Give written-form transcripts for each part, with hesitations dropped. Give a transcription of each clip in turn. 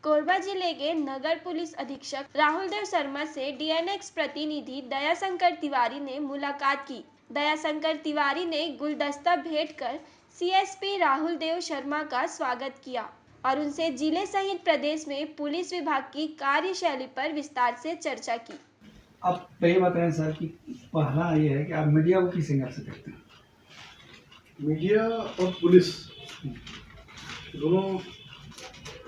कोरबा जिले के नगर पुलिस अधीक्षक राहुल देव शर्मा से डीएनएक्स प्रतिनिधि दयाशंकर तिवारी ने मुलाकात की। दयाशंकर तिवारी ने गुलदस्ता भेंट कर सीएसपी राहुल देव शर्मा का स्वागत किया और उनसे जिले सहित प्रदेश में पुलिस विभाग की कार्यशैली पर विस्तार से चर्चा की। आप ये बताएं सर कि पहला ये है कि आप मीडिया को किस एंगल से देखते हैं? मीडिया और पुलिस दोनों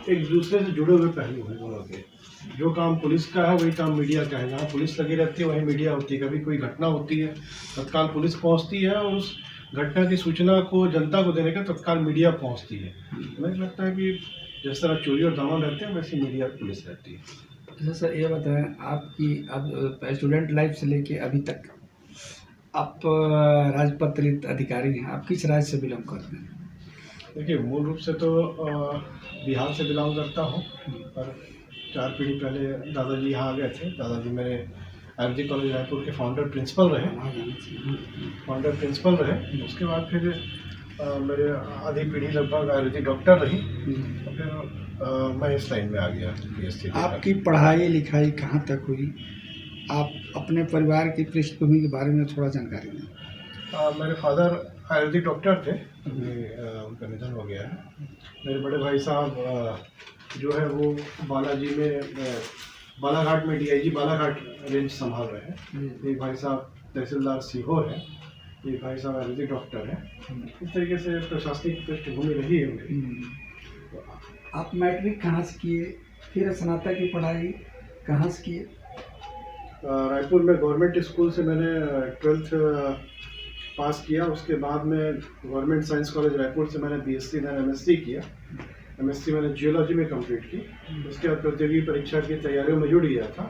एक दूसरे से जुड़े हुए पहलू हैं दोनों के। जो काम पुलिस का है वही काम मीडिया का है। जहाँ पुलिस लगी रहती है वहीं मीडिया होती है। कभी कोई घटना होती है तत्काल पुलिस पहुँचती है और उस घटना की सूचना को जनता को देने का तत्काल मीडिया पहुँचती है। मुझे लगता है कि जिस तरह चोरी और दामन रहते हैं वैसे मीडिया और पुलिस रहती है। अच्छा सर, ये बताएं आप स्टूडेंट लाइफ से लेके अभी तक आप राजपत्रित अधिकारी हैं, आप किस राज्य से बिलोंग करते हैं? देखिए, मूल रूप से तो बिहार से बिलोंग करता हूँ, पर 4 पीढ़ी पहले दादाजी यहाँ आ गए थे। दादाजी मेरे आयुर्वेदिक कॉलेज रायपुर के फाउंडर प्रिंसिपल रहे। उसके बाद फिर मेरे आधी पीढ़ी लगभग आयुर्वेदिक डॉक्टर रही। और फिर मैं इस लाइन में आ गया PhD। आपकी पढ़ाई लिखाई कहाँ तक हुई? आप अपने परिवार की पृष्ठभूमि के बारे में थोड़ा जानकारी दें। मेरे फादर आयुर्वेदिक डॉक्टर थे, उनका निधन हो गया है। मेरे बड़े भाई साहब जो है वो बालाजी में बालाघाट में DIG बालाघाट रेंज संभाल रहे हैं। एक भाई साहब तहसीलदार सीहोर है, एक भाई साहब आयुर्वेदिक डॉक्टर हैं। इस तरीके से प्रशासनिक पृष्ठभूमि रही है मेरी। आप मैट्रिक कहाँ से किए, फिर स्नातक की पढ़ाई कहाँ से किए? रायपुर में गवर्नमेंट स्कूल से मैंने 12th पास किया। उसके बाद में गवर्नमेंट साइंस कॉलेज रायपुर से मैंने BSc देन MSc किया। MSc मैंने जियोलॉजी में कंप्लीट की। उसके बाद प्रतियोगी परीक्षा की तैयारियों में जुड़ गया था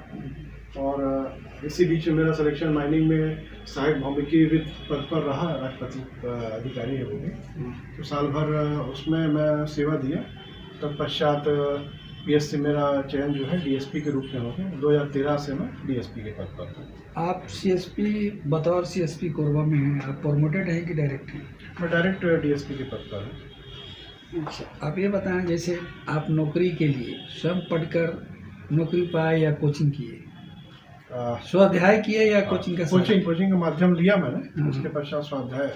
और इसी बीच में मेरा सिलेक्शन माइनिंग में सहायक भौमिकी पद पर रहा। राजपत्रित अधिकारी है वो भी, तो साल भर उसमें मैं सेवा दिया। तत्पश्चात PSC मेरा चयन जो है DSP के रूप में हो गया। 2013 से मैं DSP के पद पर हूँ। आप CSP बतौर CSP कोरबा में हैं, आप प्रमोटेड हैं कि डायरेक्ट हैं? मैं डायरेक्ट DSP के पद पर हूँ। अच्छा, आप ये बताएं, जैसे आप नौकरी के लिए स्वयं पढ़कर नौकरी पाए या कोचिंग किए? स्वाध्याय किए या कोचिंग का? कोचिंग का माध्यम लिया मैंने। उसके पश्चात स्वाध्याय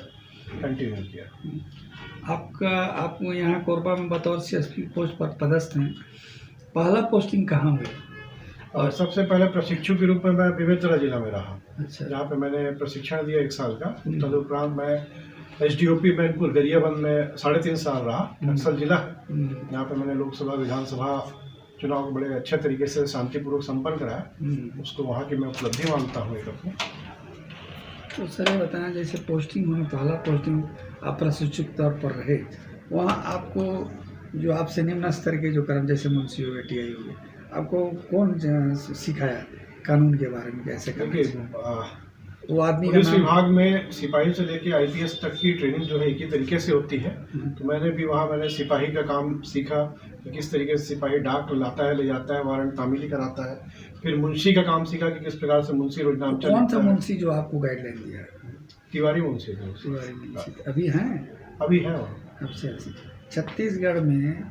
कंटिन्यू किया। आप यहाँ कोरबा में बतौर CSP पोस्ट पर पदस्थ हैं। पहला पोस्टिंग कहाँ हुई? और सबसे पहले प्रशिक्षु के रूप में मैं बेमेतरा जिला में रहा। अच्छा। जहाँ पे मैंने प्रशिक्षण दिया 1 साल का। तदुपरांत मैं SDOP मैनपुर गरियाबंद में 3.5 साल रहा। नक्सल जिला है, यहाँ पे मैंने लोकसभा विधानसभा चुनाव को बड़े अच्छे तरीके से शांतिपूर्वक संपन्न कराया। उसको वहाँ की मैं उपलब्धि मानता हूँ एक अपनी। तो सर ये बताएं, जैसे पोस्टिंग हुआ, पहला पोस्टिंग आप प्रशिक्षु के तौर पर रहे, वहाँ आपको जो आपसे निम्न स्तर के जो कर्म जैसे मुंशी हो गए, TI हो गए, आपको कौन सिखाया कानून के बारे में, कैसे करना? वो आदमी पुलिस विभाग में सिपाही से लेके IPS तक की ट्रेनिंग जो है एक ही तरीके से होती है। तो मैंने भी वहाँ सिपाही का काम सीखा कि किस तरीके से सिपाही डाक लाता है, ले जाता है, वारंट तामीली कराता है। फिर मुंशी का काम सीखा कि किस प्रकार से मुंशी रोजनामचा। कौन सा मुंशी जो आपको गाइडलाइन दिया है? तिवारी मुंशी। अभी हैं? अभी है वहाँ। छत्तीसगढ़ में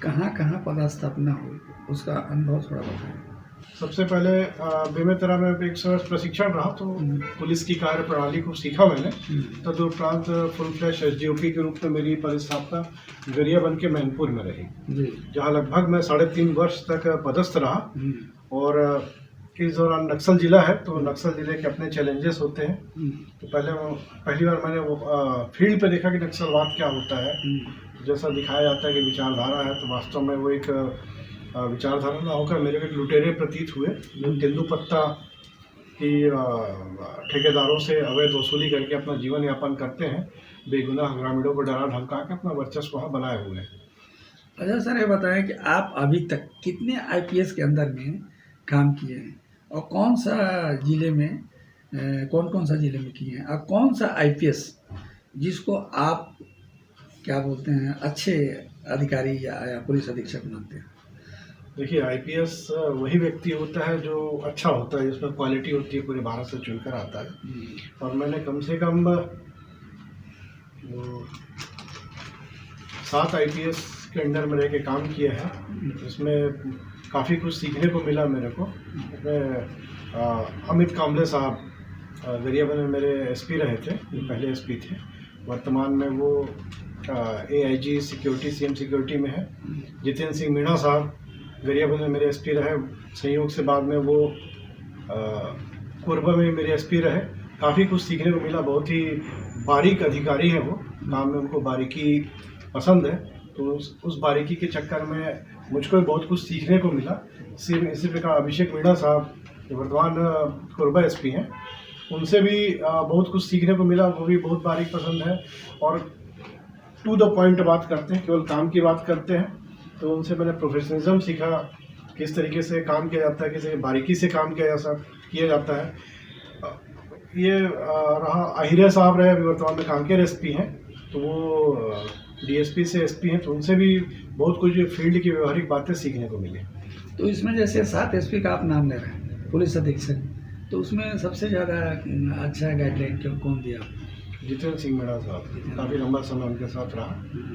कहाँ पदस्थापना हुई, उसका अनुभव थोड़ा बताएं। सबसे पहले बेमेतरा में 1 वर्ष प्रशिक्षण रहा, तो पुलिस की कार्य प्रणाली को सीखा मैंने। तदुपरांत फुल फ्लैश SDOP के रूप में मेरी पदस्थापना गरियाबंद के मैनपुर में रही, जहाँ लगभग मैं 3.5 वर्ष तक पदस्थ रहा। और इस दौरान नक्सल जिला है, तो नक्सल जिले के अपने चैलेंजेस होते हैं। तो पहली बार मैंने वो फील्ड पे देखा कि नक्सलवाद क्या होता है। जैसा दिखाया जाता है कि विचारधारा है, तो वास्तव में वो एक विचारधारा ना होकर मेरे को लुटेरे प्रतीत हुए, जो तेंदुपत्ता की ठेकेदारों से अवैध वसूली करके अपना जीवन यापन करते हैं। बेगुनाह ग्रामीणों को डरा धमका के अपना वर्चस्व वहाँ बनाए हुए हैं। अच्छा सर, ये बताएं कि आप अभी तक कितने IPS के अंदर में काम किए हैं और कौन सा जिले में किए हैं, और कौन सा IPS जिसको आप क्या बोलते हैं अच्छे अधिकारी या पुलिस अधीक्षक मानते हैं? देखिए, IPS वही व्यक्ति होता है जो अच्छा होता है, जिसमें क्वालिटी होती है, पूरे भारत से चुनकर आता है। और मैंने कम से कम 7 IPS के अंडर में रह के काम किया है, इसमें काफ़ी कुछ सीखने को मिला मेरे को। इसमें अमित काम्बले साहब गरियाबंद में मेरे एसपी रहे थे, पहले एसपी थे। वर्तमान में वो AIG सिक्योरिटी CM सिक्योरिटी में है। जितेंद्र सिंह मीणा साहब गरियाबंद में मेरे एसपी रहे, संयोग से बाद में वो कोरबा में मेरे एसपी रहे। काफ़ी कुछ सीखने को मिला, बहुत ही बारीक अधिकारी हैं वो, काम में उनको बारीकी पसंद है, तो उस बारीकी के चक्कर में मुझको भी बहुत कुछ सीखने को मिला। इसी प्रकार अभिषेक मीणा साहब जो वर्तमान कोरबा एसपी हैं, उनसे भी बहुत कुछ सीखने को मिला, वो भी बहुत बारीक पसंद है और टू द पॉइंट बात करते हैं, केवल काम की बात करते हैं। तो उनसे मैंने प्रोफेशनलिज्म सीखा, किस तरीके से काम किया जाता है, किस बारीकी से काम किया जाता है। ये रहा आहिरे साहब रहे, अभी वर्तमान में कांकेर एसपी हैं, तो वो DSP से SP हैं, तो उनसे भी बहुत कुछ फील्ड की व्यवहारिक बातें सीखने को मिली। तो इसमें जैसे 7 SP का आप नाम ले रहे हैं, पुलिस अधीक्षक, तो उसमें सबसे ज़्यादा अच्छा गाइडलाइन कौन दिया? जितेंद्र सिंह मीणा साहब, काफ़ी लंबा समय उनके साथ रहा,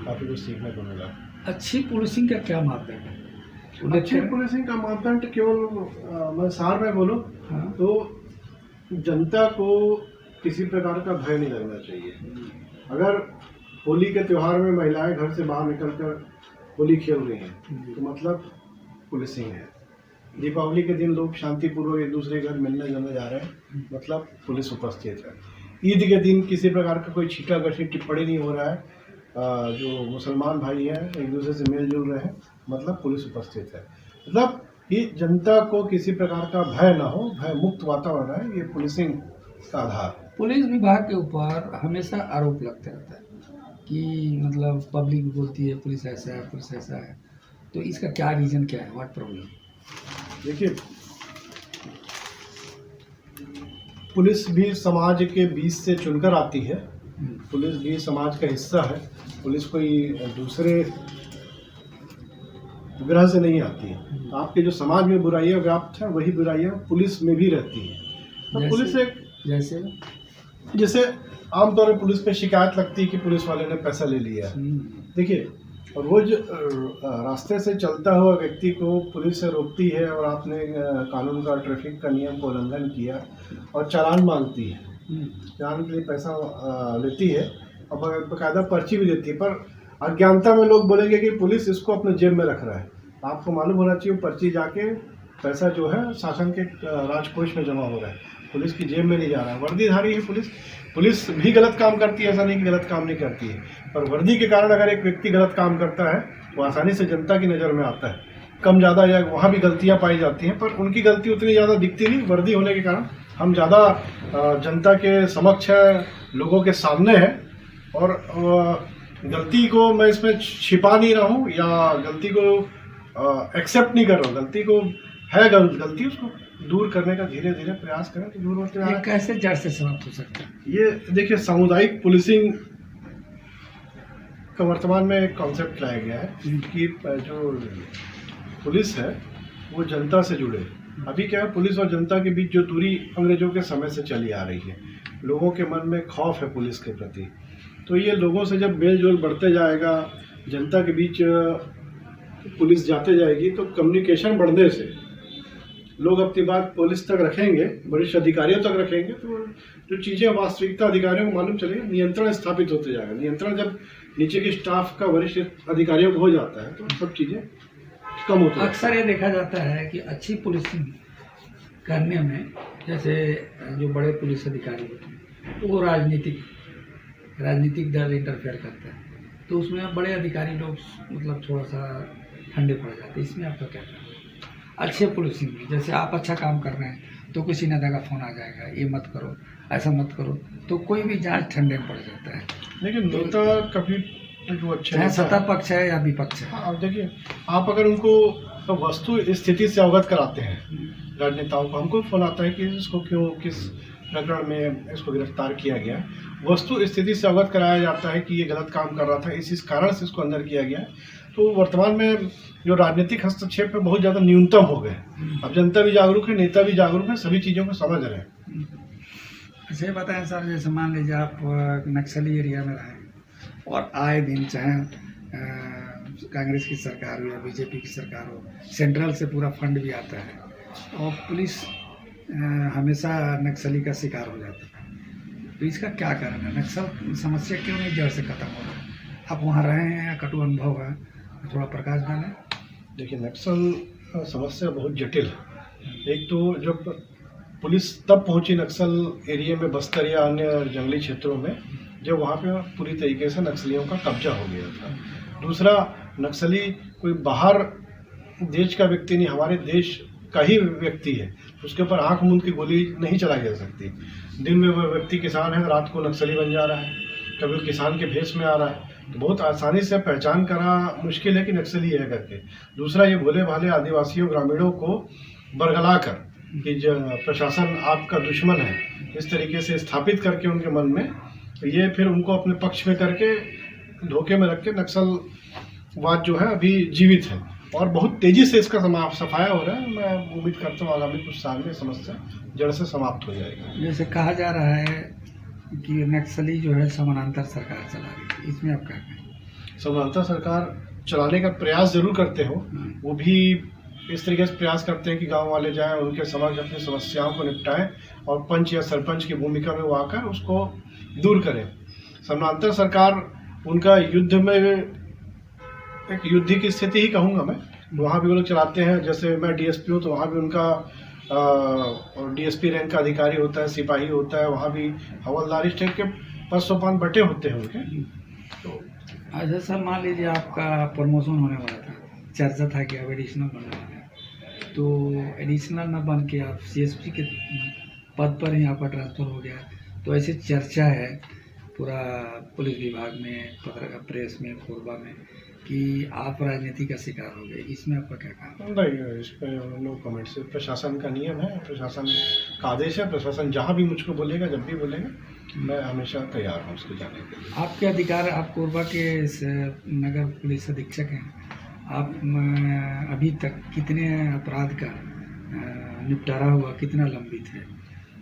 काफ़ी कुछ सीखने को मिला। अच्छी पुलिसिंग का क्या मापदंड है? अच्छी पुलिसिंग का मापदंड केवल मैं सार में बोलूँ तो जनता को किसी प्रकार का भय नहीं लगना चाहिए। अगर होली के त्यौहार में महिलाएं घर से बाहर निकलकर होली खेल रही हैं तो मतलब पुलिसिंग है। दीपावली के दिन लोग शांतिपूर्वक एक दूसरे के घर मिलने जुलने जा रहे हैं, मतलब पुलिस उपस्थित है। ईद के दिन किसी प्रकार का कोई छींटाकशी टिप्पणी नहीं हो रहा है, जो मुसलमान भाई हैं एक दूसरे से मिल जुल रहे हैं, मतलब पुलिस उपस्थित है। मतलब कि जनता को किसी प्रकार का भय ना हो, भय मुक्त वातावरण है, ये पुलिसिंग का आधार। पुलिस विभाग के ऊपर हमेशा आरोप लगते रहता है कि मतलब पब्लिक बोलती है पुलिस ऐसा है, पुलिस ऐसा है, तो इसका क्या रीज़न क्या है, व्हाट प्रॉब्लम? देखिए, पुलिस भी समाज के बीच से चुनकर आती है, पुलिस भी समाज का हिस्सा है, पुलिस कोई दूसरे ग्रह से नहीं आती है। तो आपके जो समाज में बुराइयां व्याप्त है, वही बुराइयां पुलिस में भी रहती है। तो पुलिस एक जैसे आमतौर पर पुलिस पे शिकायत लगती है कि पुलिस वाले ने पैसा ले लिया। देखिए, रोज रास्ते से चलता हुआ व्यक्ति को पुलिस से रोकती है और आपने कानून का, ट्रैफिक का नियम का उल्लंघन किया और चालान मांगती है, चालान के लिए पैसा लेती है और बाकायदा पर्ची भी देती है। पर अज्ञानता में लोग बोलेंगे कि पुलिस इसको अपने जेब में रख रहा है। आपको मालूम होना चाहिए वो पर्ची जाके पैसा जो है शासन के राजकोष में जमा हो रहा है, पुलिस की जेब में नहीं जा रहा है। वर्दीधारी है पुलिस, पुलिस भी गलत काम करती है, ऐसा नहीं कि गलत काम नहीं करती है, पर वर्दी के कारण अगर एक व्यक्ति गलत काम करता है तो आसानी से जनता की नज़र में आता है। कम ज़्यादा या वहाँ भी गलतियाँ पाई जाती हैं, पर उनकी गलती उतनी ज़्यादा दिखती नहीं। वर्दी होने के कारण हम ज़्यादा जनता के समक्ष है, लोगों के सामने है, और गलती को मैं इसमें छिपा नहीं रहा हूँ या गलती को एक्सेप्ट नहीं कर रहा हूँ। गलती को है गलती, उसको दूर करने का धीरे धीरे प्रयास करें तो दूर होते हैं। कैसे जड़ से समाप्त हो सकता है? ये देखिए, सामुदायिक पुलिसिंग का वर्तमान में एक कॉन्सेप्ट लाया गया है कि जो पुलिस है वो जनता से जुड़े। अभी क्या है, पुलिस और जनता के बीच जो दूरी अंग्रेजों के समय से चली आ रही है, लोगों के मन में खौफ है पुलिस के प्रति। तो ये लोगों से जब मेल जोल बढ़ते जाएगा, जनता के बीच पुलिस जाते जाएगी, तो कम्युनिकेशन बढ़ने से लोग अपनी बात पुलिस तक रखेंगे, वरिष्ठ अधिकारियों तक रखेंगे, तो जो चीज़ें वास्तविकता अधिकारियों को मालूम चलेगी, नियंत्रण स्थापित होते जाएगा। नियंत्रण जब नीचे के स्टाफ का वरिष्ठ अधिकारियों को हो जाता है तो सब चीज़ें कम होती है। अक्सर ये देखा जाता है कि अच्छी पुलिसिंग करने में, जैसे जो बड़े पुलिस अधिकारी होते हैं वो राजनीतिक दल इंटरफेयर करता है, तो उसमें बड़े अधिकारी लोग मतलब थोड़ा सा ठंडे पड़ जाते हैं। इसमें आपका क्या कहना है? अच्छे पुलिसिंग में जैसे आप अच्छा काम कर रहे हैं तो किसी नेता का फ़ोन आ जाएगा, ये मत करो, ऐसा मत करो, तो कोई भी जांच ठंडे में पड़ जाता है। लेकिन नेता कभी जो अच्छा चाहे सत्ता पक्ष है या विपक्ष है। हाँ, देखिए, आप अगर उनको तो वस्तु स्थिति से अवगत कराते हैं राजनेताओं को, हमको फोन आता है कि इसको क्यों, किस प्रकरण में इसको गिरफ्तार किया गया, वस्तु स्थिति से अवगत कराया जाता है कि ये गलत काम कर रहा था, इस कारण से इसको अंदर किया गया। तो वर्तमान में जो राजनीतिक हस्तक्षेप है बहुत ज़्यादा न्यूनतम हो गए। अब जनता भी जागरूक है, नेता भी जागरूक है, सभी चीज़ों को समझ रहे हैं। अच्छा, ये बताएं सर, जैसे मान लीजिए आप नक्सली एरिया में रहें और आए दिन चाहे कांग्रेस की सरकार हो या बीजेपी की सरकार हो, सेंट्रल से पूरा फंड भी आता है और पुलिस हमेशा नक्सली का शिकार हो जाता है। तो इसका क्या कारण है? नक्सल समस्या क्यों नहीं जड़ से खत्म हो रहा? आप वहाँ रहे हैं, कटु अनुभव है, थोड़ा प्रकाश डालें। देखिए, नक्सल समस्या बहुत जटिल है। एक तो जब पुलिस तब पहुंची नक्सल एरिया में, बस्तर या अन्य जंगली क्षेत्रों में, जब वहाँ पे पूरी तरीके से नक्सलियों का कब्जा हो गया था। दूसरा, नक्सली कोई बाहर देश का व्यक्ति नहीं, हमारे देश का ही व्यक्ति है, उसके ऊपर आंख मूंद की गोली नहीं चलाई जा सकती। दिन में वह व्यक्ति किसान है, रात को नक्सली बन जा रहा है, कभी किसान के भेष में आ रहा है, तो बहुत आसानी से पहचान करना मुश्किल है कि नक्सली है करके। दूसरा, ये भोले भाले आदिवासियों ग्रामीणों को बरगला कर कि जो प्रशासन आपका दुश्मन है, इस तरीके से स्थापित करके उनके मन में, ये फिर उनको अपने पक्ष में करके धोखे में रख के नक्सलवाद जो है अभी जीवित है और बहुत तेजी से इसका सफाया हो रहा है। मैं उम्मीद करता हूँ आगामी कुछ साल में समस्या जड़ से समाप्त हो जाएगी। जैसे कहा जा रहा है कि नक्सली जो है समानांतर सरकार चला रही है, इसमें आप क्या कहें? समानांतर सरकार चलाने का प्रयास जरूर करते हो, वो भी इस तरीके से प्रयास करते हैं कि गांव वाले जाएं, उनके समक्ष अपनी समस्याओं को निपटाएं और पंच या सरपंच की भूमिका में वो आकर उसको दूर करें। समानांतर सरकार उनका युद्ध में, एक युद्ध की स्थिति ही कहूँगा मैं, वहाँ भी वो लोग चलाते हैं। जैसे मैं डीएसपी हूँ तो वहाँ भी उनका डीएसपी रैंक का अधिकारी होता है, सिपाही होता है, वहाँ भी हवलदार, इस टाइप के पद सोपान बटे होते हैं उनके। तो अच्छा सर, मान लीजिए आपका प्रमोशन होने वाला था, चर्चा था कि अब एडिशनल बनने वाला है, तो एडिशनल न बन के आप सीएसपी के पद पर ही आपका ट्रांसफर हो गया, तो ऐसी चर्चा है पूरा पुलिस विभाग में, प्रेस में, कोरबा में, कि आप राजनीति का शिकार हो गए। इसमें आपका क्या काम? नहीं, इस पर नो कमेंट। से प्रशासन का नियम है, प्रशासन का आदेश है, प्रशासन जहाँ भी मुझको बोलेगा, जब भी बोलेगा, मैं हमेशा तैयार हूँ उसको जाने के लिए। आपके अधिकार, आप कोरबा के नगर पुलिस अधीक्षक हैं, आप अभी तक कितने अपराध का निपटारा हुआ, कितना लंबित है?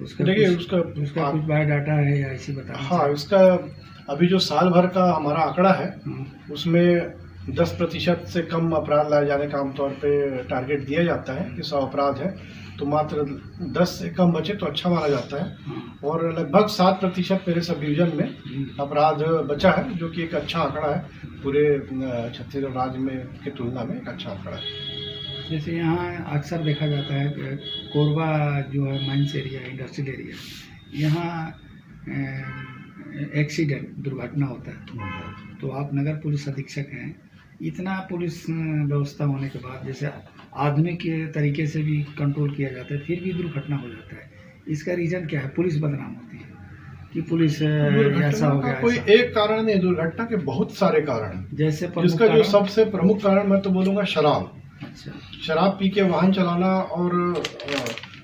उसका देखिए, उसका कुछ बायोडाटा है या ऐसी बता? हाँ, इसका अभी जो साल भर का हमारा आंकड़ा है, उसमें 10% से कम अपराध लाए जाने का आमतौर पे टारगेट दिया जाता है कि 100 अपराध है तो मात्र 10 से कम बचे तो अच्छा माना जाता है। और लगभग 7% मेरे सब डिवीजन में अपराध बचा है, जो कि एक अच्छा आंकड़ा है, पूरे छत्तीसगढ़ राज्य में की तुलना में एक अच्छा आंकड़ा है। जैसे यहाँ अक्सर देखा जाता है कि कोरबा जो है माइंस एरिया, इंडस्ट्रियल एरिया, यहाँ एक्सीडेंट, दुर्घटना होता है, तो आप नगर पुलिस अधीक्षक हैं, इतना पुलिस व्यवस्था होने के बाद, जैसे आधुनिक तरीके से भी कंट्रोल किया जाता है, फिर भी दुर्घटना हो जाता है, इसका रीज़न क्या है? पुलिस बदनाम होती है कि पुलिस ऐसा हो गया? कोई एक कारण नहीं, दुर्घटना के बहुत सारे कारण हैं। जैसे जिसका जो सबसे प्रमुख कारण मैं तो बोलूँगा शराब। अच्छा, शराब पी के वाहन चलाना और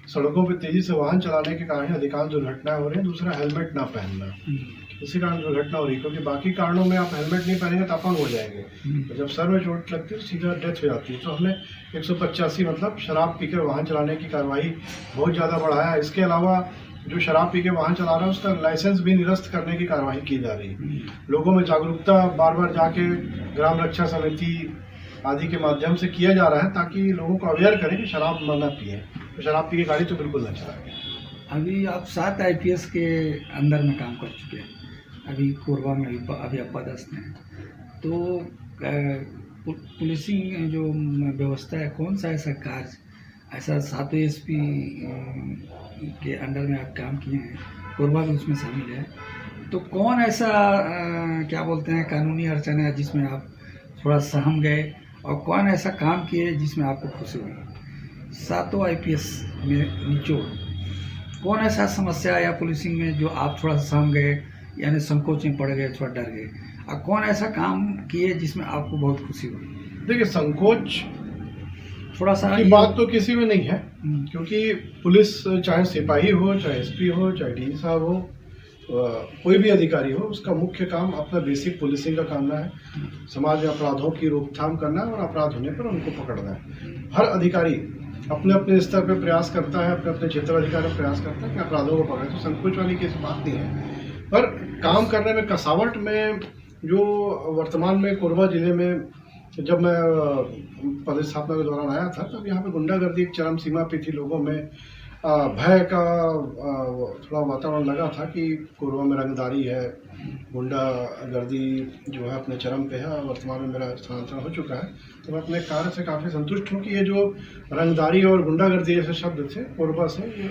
सड़कों पे तेजी से वाहन चलाने के कारण अधिकांश दुर्घटनाएं हो रही हैं। दूसरा, हेलमेट ना पहनना, इसी कारण दुर्घटना हो रही है, क्योंकि बाकी कारणों में आप हेलमेट नहीं पहनेंगे तो अपंग हो जाएंगे, तो जब सर में चोट लगती है तो सीधा डेथ हो जाती है। तो हमने 185 मतलब शराब पीकर वाहन चलाने की कार्रवाई बहुत ज़्यादा बढ़ाया है। इसके अलावा जो शराब पी के वाहन चला रहा है उसका लाइसेंस भी निरस्त करने की कार्रवाई की जा रही है। लोगों में जागरूकता बार बार जाके ग्राम रक्षा समिति आदि के माध्यम से किया जा रहा है, ताकि लोगों को अवेयर करें कि शराब न पिए, तो शराब पी के गाड़ी तो बिल्कुल न चलाएं। अभी आप 7 IPS के अंदर में काम कर चुके हैं, अभी कोरबा में अभी आप पदस्थ हैं, तो पुलिसिंग जो व्यवस्था है, कौन सा ऐसा कार्य, ऐसा 7 SP के अंडर में आप काम किए हैं, कोरबा भी उसमें शामिल है, तो कौन ऐसा क्या बोलते हैं कानूनी अड़चन है जिसमें आप थोड़ा सहम गए, और कौन ऐसा काम किए जिसमें आपको खुशी हुई? 7 IPS में निचोड़ कौन ऐसा समस्या या पुलिसिंग में जो आप थोड़ा सहम गए, यानी संकोच में पड़ गए, थोड़ा डर गए, और कौन ऐसा काम किए जिसमें आपको बहुत खुशी हुई? देखिए, संकोच थोड़ा सा की बात तो किसी में नहीं है, क्योंकि पुलिस चाहे सिपाही हो, चाहे SP हो, चाहे DG साहब हो, कोई भी अधिकारी हो, उसका मुख्य काम अपना बेसिक पुलिसिंग का करना है, समाज में अपराधों की रोकथाम करना है और अपराध होने पर उनको पकड़ना है। हर अधिकारी अपने अपने स्तर पर प्रयास करता है, अपने अपने क्षेत्राधिकार में प्रयास करता है कि अपराधों को पकड़े, तो संकोच वाली किसी बात नहीं है। पर काम करने में कसावट में जो वर्तमान में कोरबा जिले में तो जब मैं पदस्थापना के दौरान आया था तब यहाँ पे गुंडागर्दी एक चरम सीमा पे थी। लोगों में भय का थोड़ा वातावरण लगा था कि कोरबा में रंगदारी है, गुंडागर्दी जो है अपने चरम पे है। वर्तमान में मेरा स्थानांतरण हो चुका है, तो मैं अपने कार्य से काफ़ी संतुष्ट हूँ कि ये जो रंगदारी और गुंडागर्दी जैसे शब्द थे कोरबा से ये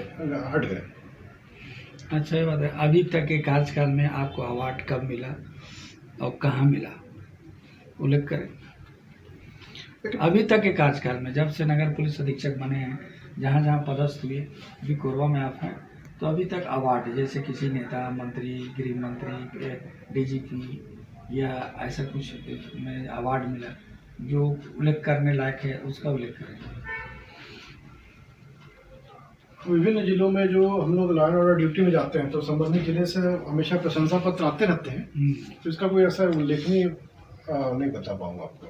हट गए। अच्छा, ये बात है, अभी तक के कार्यकाल में आपको अवार्ड कब मिला और कहाँ मिला, उल्लेख करें। अभी तक के कार्यकाल में जब से नगर पुलिस अधीक्षक बने हैं, जहाँ जहाँ पदस्थ हुए, अभी कोरबा में आप हैं, तो अभी तक अवार्ड जैसे किसी नेता, मंत्री, गृह मंत्री, डीजीपी या ऐसा कुछ में अवार्ड मिला जो उल्लेख करने लायक है, उसका उल्लेख करें। विभिन्न जिलों में जो हम लोग लॉ एंड ऑर्डर ड्यूटी में जाते हैं तो संबंधित जिले से हमेशा प्रशंसा पत्र आते रहते हैं, तो इसका कोई ऐसा उल्लेखनीय नहीं बता पाऊंगा आपको।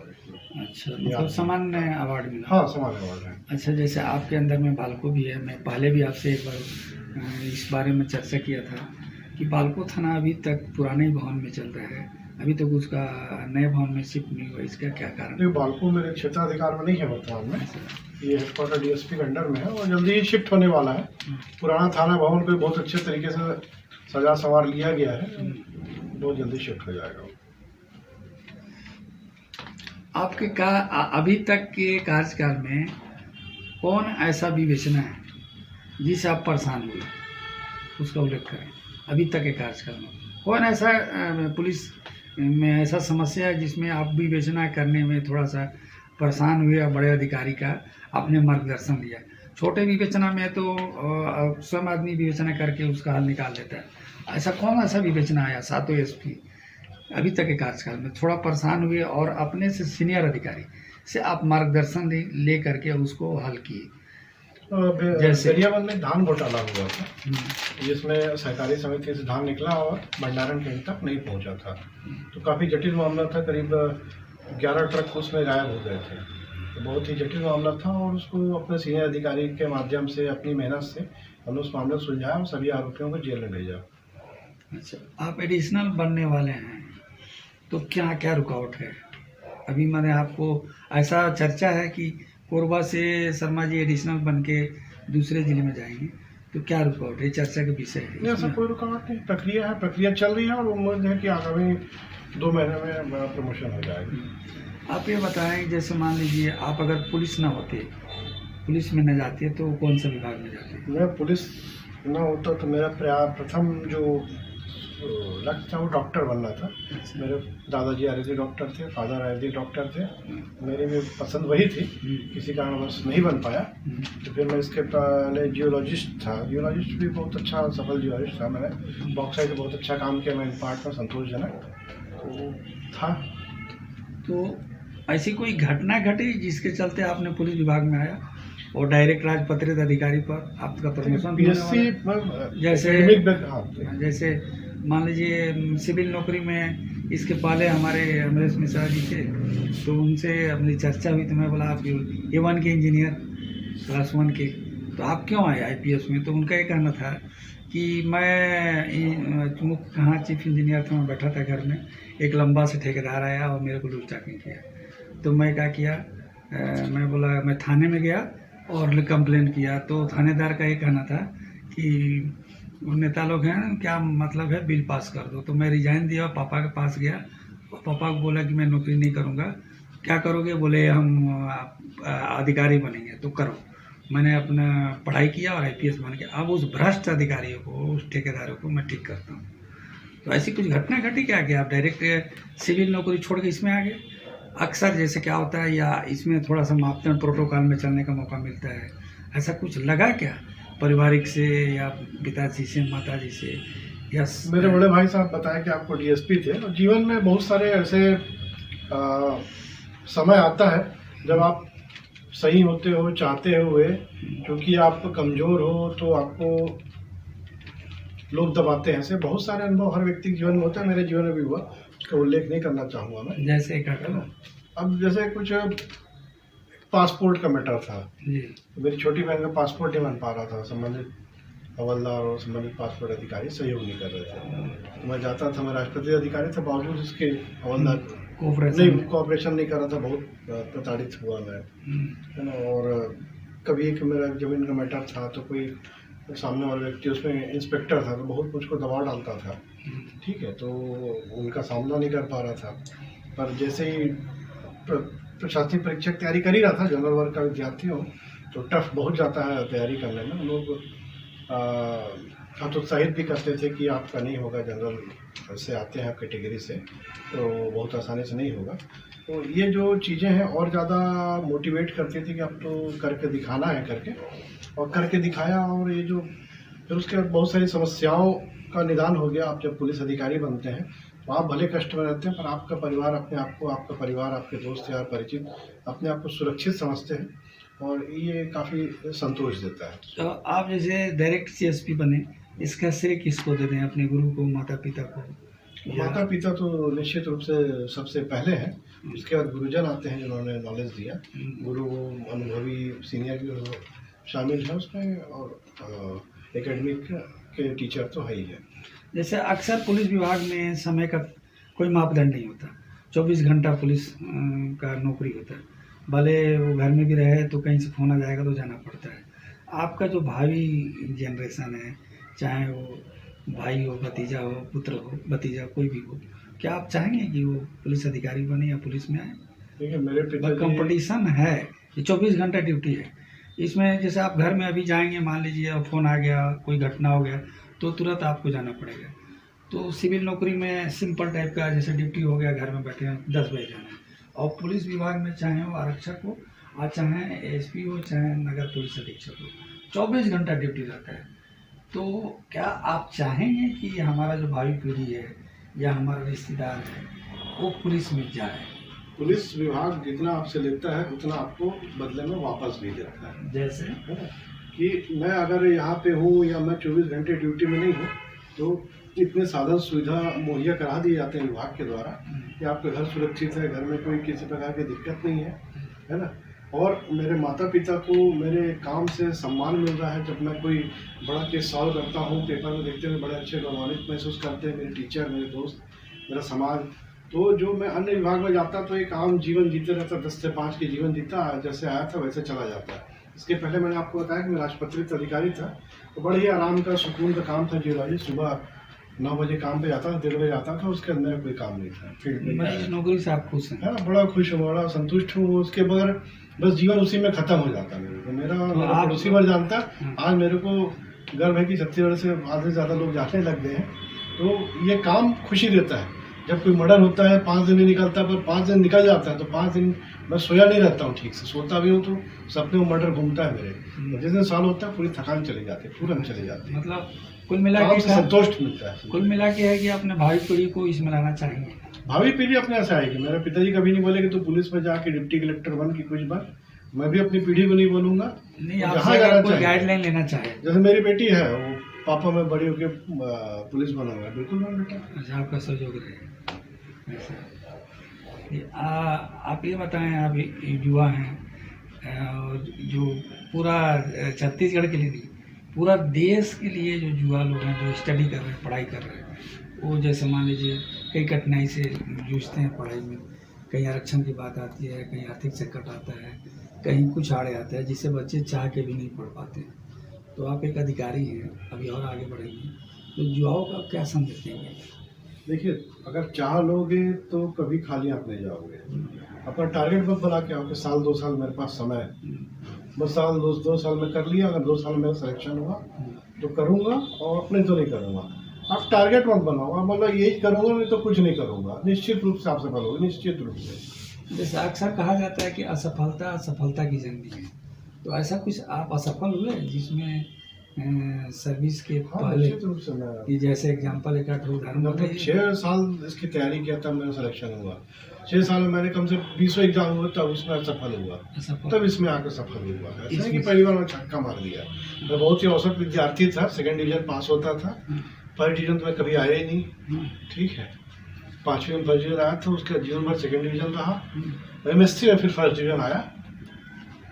अच्छा, मतलब सामान्य अवार्ड मिला। हाँ, सामान्य अवार्ड है। अच्छा, जैसे आपके अंदर में बालको भी है, मैं पहले भी आपसे एक बार इस बारे में चर्चा किया था कि बालको थाना अभी तक पुराने भवन में चल रहा है, अभी तक उसका नए भवन में शिफ्ट नहीं हुआ, इसका क्या कारण है? बालको मेरे क्षेत्राधिकार में नहीं है वर्तमान में, ये हेडक्वार्टर डीएसपी के अंडर में है और जल्दी ही शिफ्ट होने वाला है। पुराना थाना भवन को बहुत अच्छे तरीके से सजा संवार लिया गया है, बहुत जल्दी शिफ्ट हो जाएगा। आपके अभी तक के कार्यकाल में कौन ऐसा विवेचना है जिससे आप परेशान हुए, उसका उल्लेख करें। अभी तक के कार्यकाल में कौन ऐसा पुलिस में ऐसा समस्या है जिसमें आप विवेचना करने में थोड़ा सा परेशान हुए और बड़े अधिकारी का आपने मार्गदर्शन लिया। छोटे विवेचना में तो स्वयं आदमी विवेचना करके उसका हल निकाल देता है, ऐसा कौन ऐसा विवेचना आया 7 एसपी अभी तक के कार्यकाल में थोड़ा परेशान हुए और अपने से सीनियर अधिकारी से आप मार्गदर्शन ले करके उसको हल किए? जैसे गरियाबंद में धान घोटाला हुआ था, जिसमें सहकारी समिति से धान निकला और भंडारण केंद्र तक नहीं पहुंचा था, तो काफ़ी जटिल मामला था। करीब 11 ट्रक उसमें गायब हो गए थे, तो बहुत ही जटिल मामला था और उसको अपने सीनियर अधिकारी के माध्यम से, अपनी मेहनत से हमने उस मामले को सुलझाया और सभी आरोपियों को जेल में भेजा। अच्छा, आप एडिशनल बनने वाले हैं तो क्या क्या रुकावट है? अभी मैंने आपको ऐसा चर्चा है कि कोरबा से शर्मा जी एडिशनल बन के दूसरे जिले में जाएंगे, तो क्या रुकावट है? चर्चा का विषय है। ऐसा कोई रुकावट नहीं, प्रक्रिया है, प्रक्रिया चल रही है और उम्मीद है कि आगामी 2 महीने में प्रमोशन हो जाएगा। आप ये बताएं, जैसे मान लीजिए आप अगर पुलिस ना होते, पुलिस में न जाते, तो कौन सा विभाग में जाते? मैं पुलिस ना होता तो मेरा प्रथम जो लक्ष्य था वो डॉक्टर बनना था। मेरे दादाजी आयुर्वेदिक डॉक्टर थे, फादर आयुर्वेदिक डॉक्टर थे, मेरी भी पसंद वही थी, किसी कारणवश नहीं बन पाया। तो फिर मैं इसके पहले जियोलॉजिस्ट था, जियोलॉजिस्ट भी बहुत अच्छा सफल जियोलॉजिस्ट था। मैंने बॉक्साइट बहुत अच्छा काम किया, मैं इन पार्ट में संतोषजनक तो था। तो ऐसी कोई घटना घटी जिसके चलते आपने पुलिस विभाग में आया और डायरेक्ट राजपत्रित अधिकारी पर आपका प्रमोशन? जैसे मान लीजिए सिविल नौकरी में इसके पहले हमारे अमरेश मिश्रा जी थे, तो उनसे अपनी चर्चा हुई, तो मैं बोला आप A1 के इंजीनियर क्लास 1 के, तो आप क्यों आए IPS में? तो उनका ये कहना था कि मैं मुख्य कहाँ चीफ इंजीनियर था, मैं बैठा था घर में, एक लंबा से ठेकेदार आया और मेरे को लूटचाकिंग किया। तो मैं क्या किया, मैं बोला मैं थाने में गया और कंप्लेन किया। तो थानेदार का ये कहना था कि नेता लोग हैं, क्या मतलब है, बिल पास कर दो। तो मैं रिजाइन दिया, पापा के पास गया, पापा को बोला कि मैं नौकरी नहीं करूँगा। क्या करोगे? बोले हम अधिकारी बनेंगे। तो करो। मैंने अपना पढ़ाई किया और IPS बन गया। अब उस भ्रष्ट अधिकारियों को, उस ठेकेदारों को मैं ठीक करता हूँ। तो ऐसी कुछ घटना घटी क्या कि आप डायरेक्ट सिविल नौकरी छोड़ के इसमें आ गए? अक्सर जैसे क्या होता है, या इसमें थोड़ा सा मापदंड प्रोटोकॉल में चलने का मौका मिलता है, ऐसा कुछ लगा क्या पारिवारिक से या पिताजी से, माताजी से? यस, मेरे बड़े भाई साहब बताया कि आपको DSP थे, और जीवन में बहुत सारे ऐसे समय आता है जब आप सही होते हो, चाहते हुए, क्योंकि आप कमज़ोर हो तो आपको लोग दबाते हैं। ऐसे बहुत सारे अनुभव हर व्यक्ति के जीवन में होता है, मेरे जीवन में भी हुआ, उसका उल्लेख नहीं करना चाहूँगा मैं। जैसे क्या करो? अब जैसे कुछ पासपोर्ट का मैटर था, मेरी छोटी बहन का पासपोर्ट नहीं बन पा रहा था, संबंधित हवलदार और संबंधित पासपोर्ट अधिकारी सहयोग नहीं कर रहे थे। तो मैं जाता था, मैं राष्ट्रपति अधिकारी था, बावजूद इसके हवलदार नहीं कोऑपरेशन नहीं कर रहा था, बहुत प्रताड़ित हुआ मैं, है ना। और कभी एक मेरा जमीन का मैटर था तो कोई सामने वाला व्यक्ति उसमें इंस्पेक्टर था तो बहुत मुझको दबाव डालता था, ठीक है, तो उनका सामना नहीं कर पा रहा था। पर जैसे ही प्रशासनिक परीक्षा की तैयारी कर ही रहा था, जनरल वर्ग का विद्यार्थी हूँ तो टफ बहुत जाता है तैयारी करने में। लोग हतोत्साहित भी करते थे कि आपका नहीं होगा, जनरल से आते हैं आप कैटेगरी से तो बहुत आसानी से नहीं होगा। तो ये जो चीज़ें हैं और ज़्यादा मोटिवेट करती थी कि अब तो करके दिखाना है करके, और करके दिखाया। और ये जो फिर उसके बाद बहुत सारी समस्याओं का निदान हो गया। आप जब पुलिस अधिकारी बनते हैं तो आप भले कष्ट में रहते हैं पर आपका परिवार अपने आप को, आपका परिवार, आपके दोस्त यार परिचित अपने आप को सुरक्षित समझते हैं और ये काफ़ी संतोष देता है। तो आप जैसे डायरेक्ट CSP बने, इसका श्रेय किसको देते हैं? अपने गुरु को, माता पिता को? माता पिता तो निश्चित रूप से सबसे पहले हैं, उसके बाद गुरुजन आते हैं जिन्होंने नॉलेज दिया। गुरु अनुभवी सीनियर भी शामिल है उसमें, और एकेडमिक के टीचर तो है ही है। जैसे अक्सर पुलिस विभाग में समय का कोई मापदंड नहीं होता, 24 घंटा पुलिस का नौकरी होता है, भले वो घर में भी रहे तो कहीं से फोन आ जाएगा तो जाना पड़ता है। आपका जो भावी जनरेशन है, चाहे वो भाई हो, भतीजा हो, पुत्र हो, भतीजा कोई भी हो, क्या आप चाहेंगे कि वो पुलिस अधिकारी बने या पुलिस में आए? देखिए मेरे पिताजी, कंपटीशन है, ये 24 घंटा ड्यूटी है, इसमें जैसे आप घर में अभी जाएंगे, मान लीजिए फ़ोन आ गया, कोई घटना हो गया तो तुरंत आपको जाना पड़ेगा। तो सिविल नौकरी में सिंपल टाइप का जैसे ड्यूटी हो गया, घर में बैठे हैं 10 बजे जाना है। और पुलिस विभाग में चाहे वो आरक्षक हो और चाहे ASP हो, चाहे नगर पुलिस अधीक्षक हो, 24 घंटा ड्यूटी रहता है। तो क्या आप चाहेंगे कि हमारा जो भावी पीढ़ी है या हमारा रिश्तेदार है वो पुलिस में जाए? पुलिस विभाग जितना आपसे लेता है उतना आपको बदले में वापस भी देता है। जैसे है ना कि मैं अगर यहाँ पे हूँ या मैं 24 घंटे ड्यूटी में नहीं हूँ तो इतने साधन सुविधा मुहैया करा दिए जाते हैं विभाग के द्वारा कि आपका घर सुरक्षित है, घर में कोई किसी प्रकार की दिक्कत नहीं है ना। और मेरे माता पिता को मेरे काम से सम्मान मिल रहा है। जब मैं कोई बड़ा केस सॉल्व करता हूँ, पेपर में देखते हुए बड़े अच्छे गौरवान्वित महसूस करते हैं मेरे टीचर, मेरे दोस्त, मेरा समाज। तो जो मैं अन्य विभाग में जाता तो एक आम जीवन जीते रहता, 10 से 5 के जीवन जीता, जैसे आया था वैसे चला जाता। इसके पहले मैंने आपको बताया कि मैं राजपत्रित अधिकारी था, तो बड़े ही आराम का, सुकून का काम था। जियोलॉजी सुबह 9 बजे काम पे जाता था, 1:30 बजे आता था, उसके अंदर कोई काम नहीं था। फील्ड में इस नौकरी से आप खुश हैं? है ना, बड़ा खुश हूँ, बड़ा संतुष्ट हूँ। उसके बगैर बस जीवन उसी में खत्म हो जाता मेरे को। मेरा पड़ोसी भर जानता, आज मेरे को गर्व है कि छत्तीसगढ़ से आधे से ज़्यादा लोग जाने लग गए हैं। तो ये काम खुशी देता है। जब कोई मर्डर होता है 5 दिन नहीं निकलता, पर 5 दिन निकल जाता है तो 5 दिन मैं सोया नहीं रहता हूँ ठीक से। सोता भी हूँ तो सपने में मर्डर घूमता है मेरे। जिस दिन साल होता है पूरी थकान चली जाती है, तुरंत चली जाती है। मतलब कुल मिला के संतोष मिलता है। कुल मिला के है कि अपने भावी पीढ़ी को इसमें लाना चाहिए। भावी पीढ़ी अपने ऐसे आएगी। मेरे पिताजी कभी नहीं बोले कि तू पुलिस में जाके डिप्टी कलेक्टर बन की कुछ बन। मैं भी अपनी पीढ़ी को नहीं बोलूंगा। नहीं, आपसे अगर कोई गाइडलाइन लेना चाहे, जैसे मेरी बेटी है, वो पापा मैं बड़ी होके पुलिस बनूंगा, बिल्कुल मैं बेटा। अच्छा, आपका सहयोग रहे। आप ये बताएं, आप युवा हैं और जो पूरा छत्तीसगढ़ के लिए नहीं, पूरा देश के लिए जो युवा लोग हैं जो स्टडी कर रहे हैं, पढ़ाई कर रहे हैं, वो जैसे मान लीजिए कई कठिनाई से जूझते हैं पढ़ाई में। कहीं आरक्षण की बात आती है, कहीं आर्थिक संकट आता है, कहीं कुछ आड़े आता है जिससे बच्चे चाह के भी नहीं पढ़ पाते। तो आप एक अधिकारी हैं, अभी और आगे बढ़ेंगे, तो युवाओं का क्या संदेश देंगे? देखिए, अगर चाह लोगे तो कभी खाली आप नहीं जाओगे। अपना टारगेट मत बना के आओ कि साल 2 साल मेरे पास समय है, बस साल 2 साल में कर लिया। अगर 2 साल में सिलेक्शन हुआ तो करूँगा और अपने तो नहीं करूँगा। आप टारगेट मत बनाओ, आप मतलब यही करूँगा नहीं तो कुछ नहीं करूँगा। निश्चित रूप से आप सफल होगे, निश्चित रूप से। जैसे अक्सर कहा जाता है कि असफलता सफलता की जंगली है, तो ऐसा कुछ आप असफल हुए जिसमें सर्विस के पहले? रूप से मैं कि जैसे एग्जांपल एक उदाहरण बताइए। 6 साल इसकी तैयारी किया तब मेरा सिलेक्शन हुआ। 6 साल में मैंने कम से 20 एग्जाम हुआ, तब इसमें सफल हुआ, तब इसमें आकर सफल हुआ। ऐसा नहीं कि पहली बार मैं छक्का मार दिया। मैं बहुत ही औसत विद्यार्थी था, 2nd डिवीजन पास होता था, 1st डिवीजन तो मैं कभी आया ही नहीं। ठीक है, 5वीं में 1st डिवीजन आया था, उसके जीवन भर 2nd डिवीजन रहा। MSc में फिर 1st डिवीजन आया।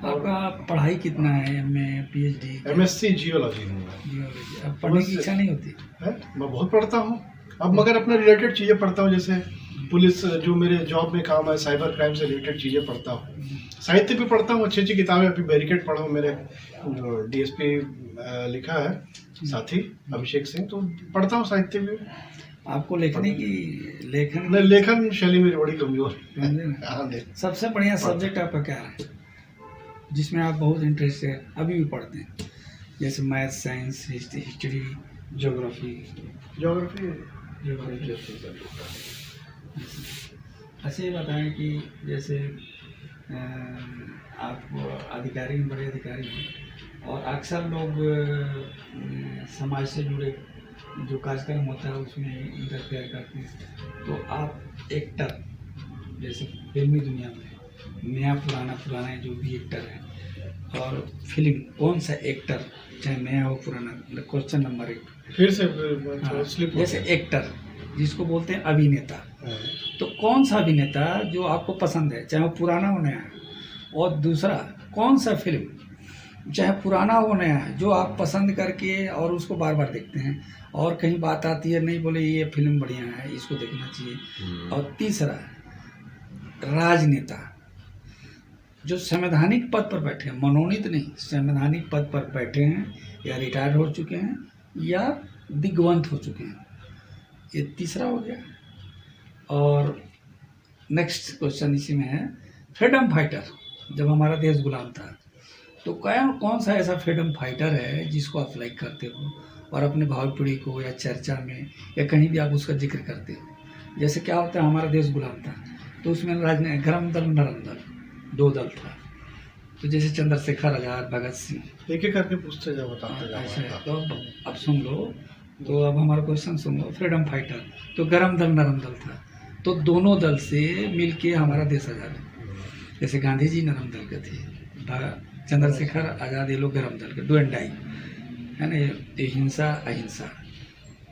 आपका पढ़ाई कितना है? MA, PhD? MSc जियोलॉजी में। जियोलॉजी। अब पढ़ने की इच्छा नहीं होती है? मैं बहुत पढ़ता हूँ अब, मगर अपने रिलेटेड चीज़ें पढ़ता हूँ। जैसे पुलिस जो मेरे जॉब में काम है, साइबर क्राइम से रिलेटेड चीज़ें पढ़ता हूँ, साहित्य भी पढ़ता हूँ, अच्छी अच्छी किताबें। अभी बैरिकेड पढ़ा हूँ, मेरे डीएसपी लिखा है साथी अभिषेक सिंह, तो पढ़ता हूँ साहित्य भी। आपको लिखने की लेखन शैली मेरी बड़ी कमजोर है। है। सबसे बढ़िया सब्जेक्ट आपका क्या है जिसमें आप बहुत इंटरेस्ट है, अभी भी पढ़ते हैं? जैसे मैथ, साइंस, हिस्ट्री, ज्योग्राफी। अच्छा ये बताएं कि जैसे आप अधिकारी में, बड़े अधिकारी हैं, और अक्सर लोग समाज से जुड़े जो कार्यक्रम होता है उसमें इंटरफेयर करते हैं, तो आप एक्टर, जैसे फिल्मी दुनिया में नया पुराना जो भी एक्टर है, और फिल्म कौन सा एक्टर, चाहे नया हो पुराना, क्वेश्चन नंबर 1 फिर से हाँ, जैसे एक्टर जिसको बोलते हैं अभिनेता, तो कौन सा अभिनेता जो आपको पसंद है, चाहे वो पुराना हो नया है? और दूसरा, कौन सा फिल्म चाहे पुराना हो नया है जो आप पसंद करके और उसको बार बार देखते हैं, और कहीं बात आती है नहीं बोले ये फिल्म बढ़िया है, इसको देखना चाहिए? और तीसरा, राजनेता जो संवैधानिक पद पर बैठे हैं, मनोनीत नहीं, संवैधानिक पद पर बैठे हैं, या रिटायर्ड हो चुके हैं या दिग्वंत हो चुके हैं, ये तीसरा हो गया। और नेक्स्ट क्वेश्चन इसी में है, फ्रीडम फाइटर, जब हमारा देश गुलाम था, तो कौन सा ऐसा फ्रीडम फाइटर है जिसको आप लाइक करते हो और अपने भावी पीढ़ी को या चर्चा में या कहीं भी आप उसका जिक्र करते हो? जैसे क्या होता है, हमारा देश गुलाम था तो उसमें गरम दल, नरम दल, 2 दल था। तो जैसे चंद्रशेखर आजाद, भगत सिंह, एक एक करके पूछते जाओ, बताते जाओ। ऐसा। तो अब सुन लो, तो अब हमारा क्वेश्चन सुन लो। फ्रीडम फाइटर तो गरम दल, नरम दल था, तो दोनों दल से मिलके हमारा देश आज़ाद है। जैसे गांधी जी नरम दल के थे, चंद्रशेखर आज़ाद, ये लोग गरम दल के, 2 एंडाई है ना, ये हिंसा अहिंसा,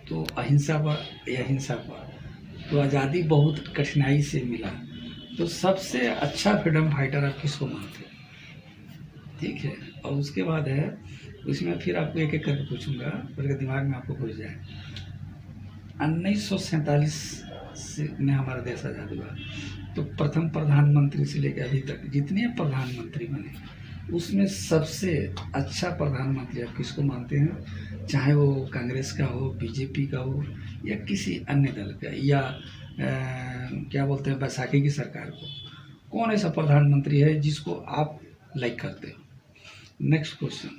तो अहिंसा पर या हिंसा पर तो आज़ादी बहुत कठिनाई से मिला। तो सबसे अच्छा फ्रीडम फाइटर आप किसको मानते हैं? ठीक है, और उसके बाद है उसमें फिर आपको एक एक करके पूछूंगा, बल्कि दिमाग में आपको घुस जाए। 1947 में हमारा देश आज़ाद हुआ, तो प्रथम प्रधानमंत्री से लेकर अभी तक जितने प्रधानमंत्री बने, उसमें सबसे अच्छा प्रधानमंत्री आप किसको मानते हैं? चाहे वो कांग्रेस का हो, बीजेपी का हो, या किसी अन्य दल का, या क्या बोलते हैं बैसाखी की सरकार को, कौन ऐसा प्रधानमंत्री है जिसको आप लाइक करते हो? नेक्स्ट क्वेश्चन,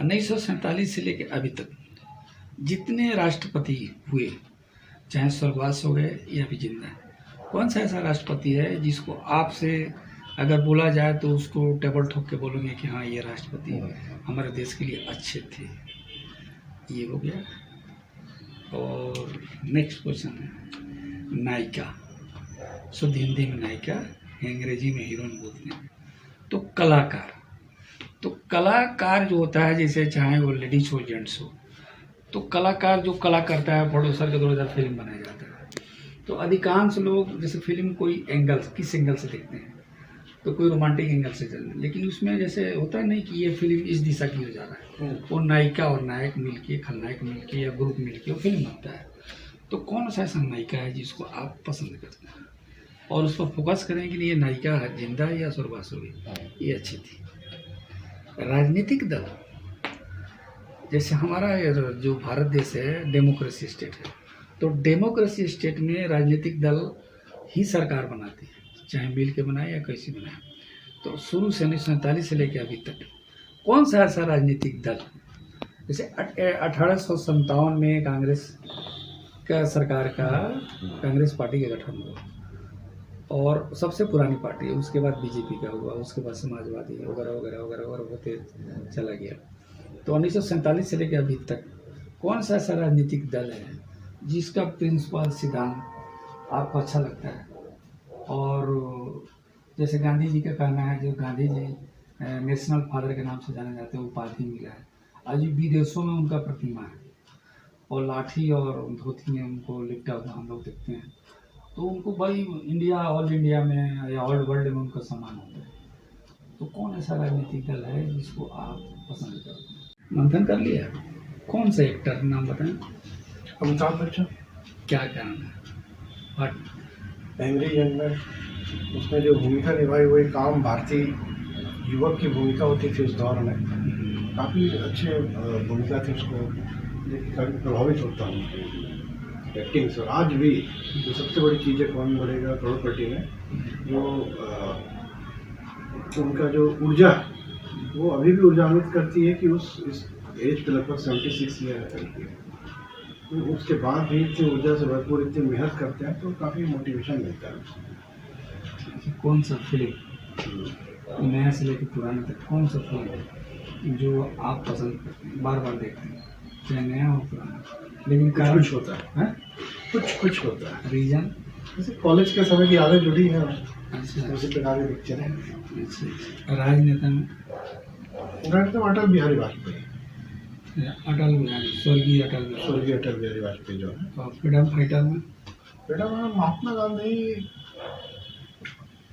1947 से लेकर अभी तक जितने राष्ट्रपति हुए, चाहे स्वर्गवास हो गए या भी जिंदा है, कौन सा ऐसा राष्ट्रपति है जिसको आपसे अगर बोला जाए तो उसको टेबल ठोक के बोलेंगे कि हाँ ये राष्ट्रपति हमारे देश के लिए अच्छे थे? ये हो गया। और नेक्स्ट क्वेश्चन है, नायिका, शुद्ध हिंदी में नायिका, अंग्रेजी में हीरोइन बोलते हैं। तो कलाकार, तो कलाकार जो होता है, जैसे चाहे वो लेडीज हो जेंट्स हो, तो कलाकार जो कला करता है, प्रोड्यूसर के द्वारा फिल्म बनाया जाता है, तो अधिकांश लोग जैसे फिल्म कोई एंगल, किस एंगल से देखते हैं, तो कोई रोमांटिक एंगल से चल, लेकिन उसमें जैसे होता है नहीं कि ये फिल्म इस दिशा की हो जा रहा है, वो नायिका और नायक मिलके, खलनायक मिलके या ग्रुप मिलके वो फिल्म बनता है। तो कौन सा ऐसा नायिका है जिसको आप पसंद करते हैं, और उस पर फोकस करें कि ये नायिका जिंदा है या स्वर्गवास हो गई, ये अच्छी थी। राजनीतिक दल, जैसे हमारा जो भारत देश है डेमोक्रेसी स्टेट है, तो डेमोक्रेसी स्टेट में राजनीतिक दल ही सरकार बनाती है, चाहे मिल के बनाए या कैसे बनाए। तो शुरू से 1947 से लेकर अभी तक कौन सा ऐसा राजनीतिक दल, जैसे 1857 में कांग्रेस का सरकार का, कांग्रेस पार्टी का गठन हुआ और सबसे पुरानी पार्टी है, उसके बाद बीजेपी का हुआ, उसके बाद समाजवादी वगैरह वगैरह वगैरह वगैरह होते चला गया। तो 1947 से लेकर अभी तक कौन सा ऐसा राजनीतिक दल है जिसका प्रिंसिपल सिद्धांत आपको अच्छा लगता है? और जैसे गांधी जी का कहना है, जो गांधी जी नेशनल फादर के नाम से जाने जाते हैं, उपाधि मिला है, आज विदेशों में उनका प्रतिमा है, और लाठी और धोती में उनको लिपटा हुआ हम लोग देखते हैं, तो उनको भाई इंडिया, ऑल इंडिया में या ऑल वर्ल्ड में उनका सम्मान होता है। तो कौन ऐसा राजनीतिक दल है जिसको आप पसंद करते हैं? मंथन कर लिया, कौन सा एक्टर नाम बताएं? अमिताभ बच्चन। क्या कारण है? What? एंग्री यंग मैन, उसमें जो भूमिका निभाई वो एक आम भारतीय युवक की भूमिका होती थी उस दौर में। काफ़ी अच्छे भूमिका थी, उसको देख के काफ़ी प्रभावित होता हूँ एक्टिंग से। और आज भी जो सबसे बड़ी चीज़ है कौन बनेगा करोड़पति में, जो उनका जो ऊर्जा वो अभी भी ऊर्जान्वित करती है कि इस एज पे लगभग 76 ईयर है, तो उसके बाद भी इतनी ऊर्जा से भरपूर इतनी मेहनत करते हैं तो काफ़ी मोटिवेशन मिलता है उससे। कौन सा फिल्म नया से लेकर पुराने तक कौन सा फिल्म जो आप पसंद करते हैं, बार बार देखते हैं, चाहे नया हो पुराना, लेकिन कुछ कुछ होता है, कुछ होता है रीजन? जैसे कॉलेज के समय की यादें जुड़ी हैं, अच्छा, उसी प्रकार की पिक्चर है। राजनेता में अटल बिहारी वाजपेयी, अटल बिहारी, स्वर्गीय अटल बिहारी, स्वर्गीय अटल बिहारी वाजपेयी जो है। और फ्रीडम फाइटर में बेटा मैं महात्मा गांधी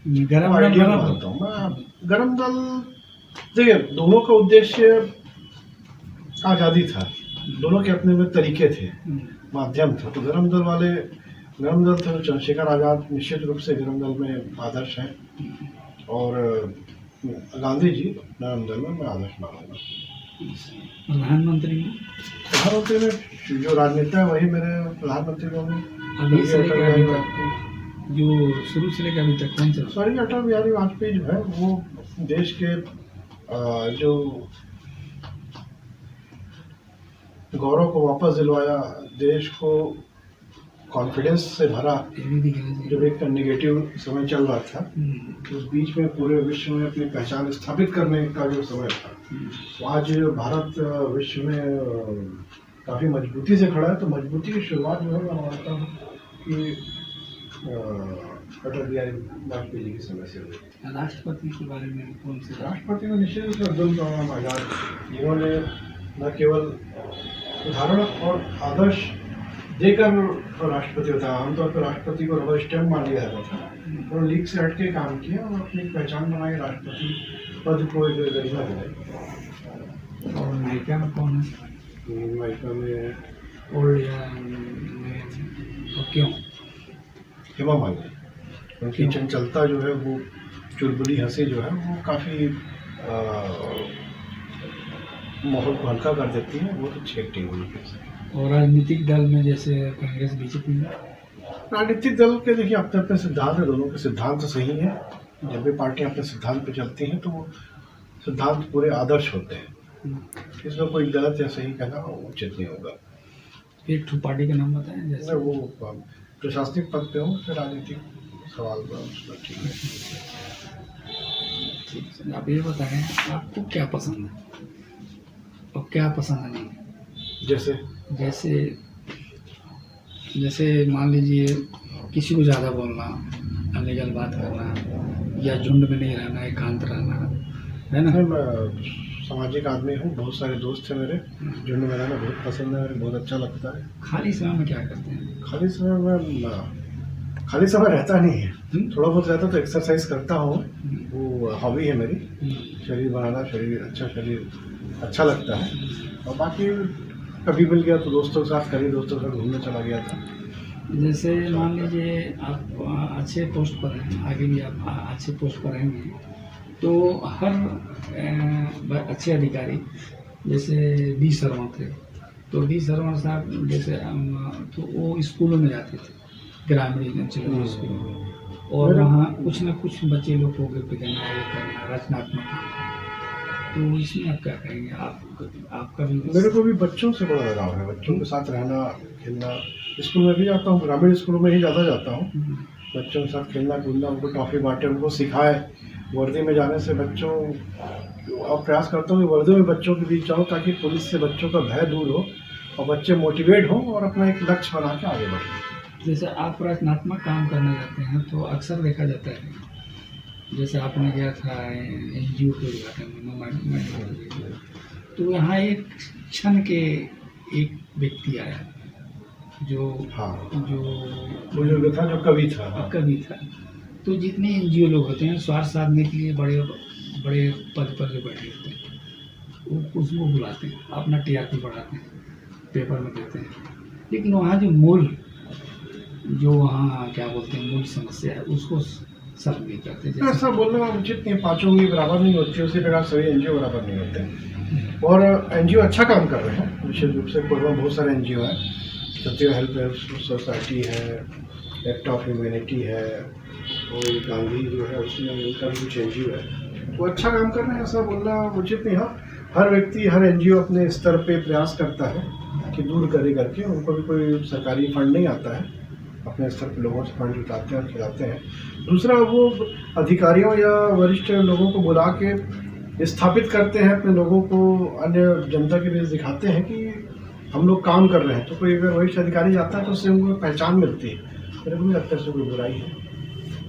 गरम आइडिया गरम मानता हूँ मैं। गरम दल, देखिए दोनों का उद्देश्य आज़ादी था, दोनों के अपने में तरीके थे, माध्यम था। तो गरम दल वाले गरम दल थे, चंद्रशेखर आज़ाद निश्चित रूप से गरम दल में आदर्श हैं, और गांधी जी गरम दल में मैं आदर्श मानूंगा। प्रधानमंत्री में प्रधानमंत्री में जो राजनेता है वही मेरे प्रधानमंत्री होंगे। अभी से अटल लेकर बिहारी अभी तक, वाजपेयी, जो शुरू से लेकर अभी तक कौन सा? स्वर्गीय अटल बिहारी वाजपेयी जो है वो देश के जो गौरव को वापस दिलवाया, देश को कॉन्फिडेंस से भरा। जब एक नेगेटिव समय चल रहा था उस बीच में पूरे विश्व में अपनी पहचान स्थापित करने का जो समय था, तो आज भारत विश्व में काफ़ी मजबूती से खड़ा है। तो मजबूती की शुरुआत जो है मैं मानता हूँ कि अटल बिहारी वाजपेयी जी के समय से हुई। राष्ट्रपति के बारे में कौन से? राष्ट्रपति में निश्चित रूप से अब्दुल कलाम आज़ाद, जिन्होंने न केवल उदाहरण और आदर्श देकर राष्ट्रपति होता है, आमतौर पर राष्ट्रपति को रबर स्टैम्प मान लिया जाता था, उन्होंने लीग से हट के काम किया और अपनी पहचान बनाई, राष्ट्रपति पद को एक गरिमा दिलाई। और नायिका में कौन है? अमेरिका में ओल्ड या नए? और क्यों? हेमा मालिनी, उनकी चंचलता जो है वो, चुलबुली हंसी जो है वो काफ़ी माहौल को हल्का कर देती है, वो अच्छी एक्टिंग उनकी। और राजनीतिक दल में जैसे कांग्रेस बीजेपी में? राजनीतिक दल के देखिए अपने अपने सिद्धांत है, दोनों के सिद्धांत सही हैं। जब भी पार्टियां अपने सिद्धांत पे चलती हैं तो वो सिद्धांत पूरे आदर्श होते हैं, इसमें कोई गलत या सही कहना उचित नहीं होगा। एक ठो पार्टी का नाम बताएं जैसे वो प्रशासनिक पद पे हो, फिर राजनीतिक सवाल पर ठीक है। ठीक है, आप ये बताएं आपको क्या पसंद है और क्या पसंद नहीं? जैसे जैसे मान लीजिए किसी को ज़्यादा बोलना, अनलीगल बात करना, या झुंड में नहीं रहना, एकांत रहना, है ना? मैं सामाजिक आदमी हूँ, बहुत सारे दोस्त हैं मेरे, झुंड में रहना बहुत पसंद है, बहुत अच्छा लगता है। खाली समय में क्या करते हैं? खाली समय रहता नहीं है, थोड़ा बहुत रहता तो एक्सरसाइज करता हूँ, वो हॉबी है मेरी। शरीर बनाना, शरीर अच्छा लगता है। और बाकी कभी मिल गया तो दोस्तों के साथ घूमने चला गया था। जैसे मान लीजिए आप अच्छे पोस्ट पर हैं, आगे भी आप अच्छे पोस्ट पर रहेंगे, तो हर अच्छे अधिकारी जैसे डी शर्मा थे, तो डी शर्मा साहब जैसे तो वो स्कूलों में जाते थे, ग्रामीण अंचलों में स्कूलों में, और वहाँ कुछ ना कुछ बच्चे लोग को करना, ये करना, रचनात्मक। तो इसमें आप क्या कहेंगे? आपका भी? मेरे को भी बच्चों से बड़ा लगाव है, बच्चों के साथ रहना, खेलना। स्कूल में भी जाता हूँ, ग्रामीण स्कूलों में ही ज़्यादा जाता हूँ। बच्चों के साथ खेलना कूदना, उनको टॉफ़ी बांटे, उनको सिखाए। वर्दी में जाने से बच्चों, अब प्रयास करता हूँ कि वर्दी में बच्चों के बीच जाऊँ, ताकि पुलिस से बच्चों का भय दूर हो और बच्चे मोटिवेट हों और अपना एक लक्ष्य बना के आगे बढ़ें। जैसे आप रचनात्मक काम करने जाते हैं तो अक्सर देखा जाता है, जैसे आपने किया था NGO के उद्घाटन में, तो यहाँ एक क्षण के एक व्यक्ति आया जो बुजुर्ग था, जो कवि था। तो जितने NGO लोग होते हैं स्वार्थ साधने के लिए बड़े बड़े पद पर जो बैठे होते हैं, वो उसको बुलाते हैं, अपना TRP बढ़ाते हैं, पेपर में देते हैं, लेकिन वहाँ जो मूल जो वहाँ क्या बोलते हैं मूल समस्या है उसको सॉल्व नहीं करते। जैसे ऐसा बोलना उचित नहीं, पाँचों उंगली बराबर नहीं होती, उसी प्रकार सभी एनजीओ बराबर नहीं होते। और एनजीओ अच्छा काम कर रहे हैं, विशेष रूप से कोरबा में बहुत सारे एनजीओ हैं, सत्य हेल्प सोसाइटी है, एक्ट ऑफ ह्यूमैनिटी है, और गांधी जो है उसमें उनका भी कुछ एनजीओ है, वो अच्छा काम कर रहे हैं, ऐसा बोलना उचित नहीं। हाँ, हर व्यक्ति हर एनजीओ अपने स्तर पे प्रयास करता है कि दूर करे करके, उनको भी कोई सरकारी फंड नहीं आता है, अपने स्तर पर लोगों से फंड जुटाते हैं और खिलाते हैं। दूसरा, वो अधिकारियों या वरिष्ठ लोगों को बुला के स्थापित करते हैं, अपने लोगों को अन्य जनता के बीच दिखाते हैं कि हम लोग काम कर रहे हैं। तो कोई अगर वरिष्ठ अधिकारी जाता है तो उससे उनको पहचान मिलती है, मेरे को नहीं लगता है कोई बुराई है।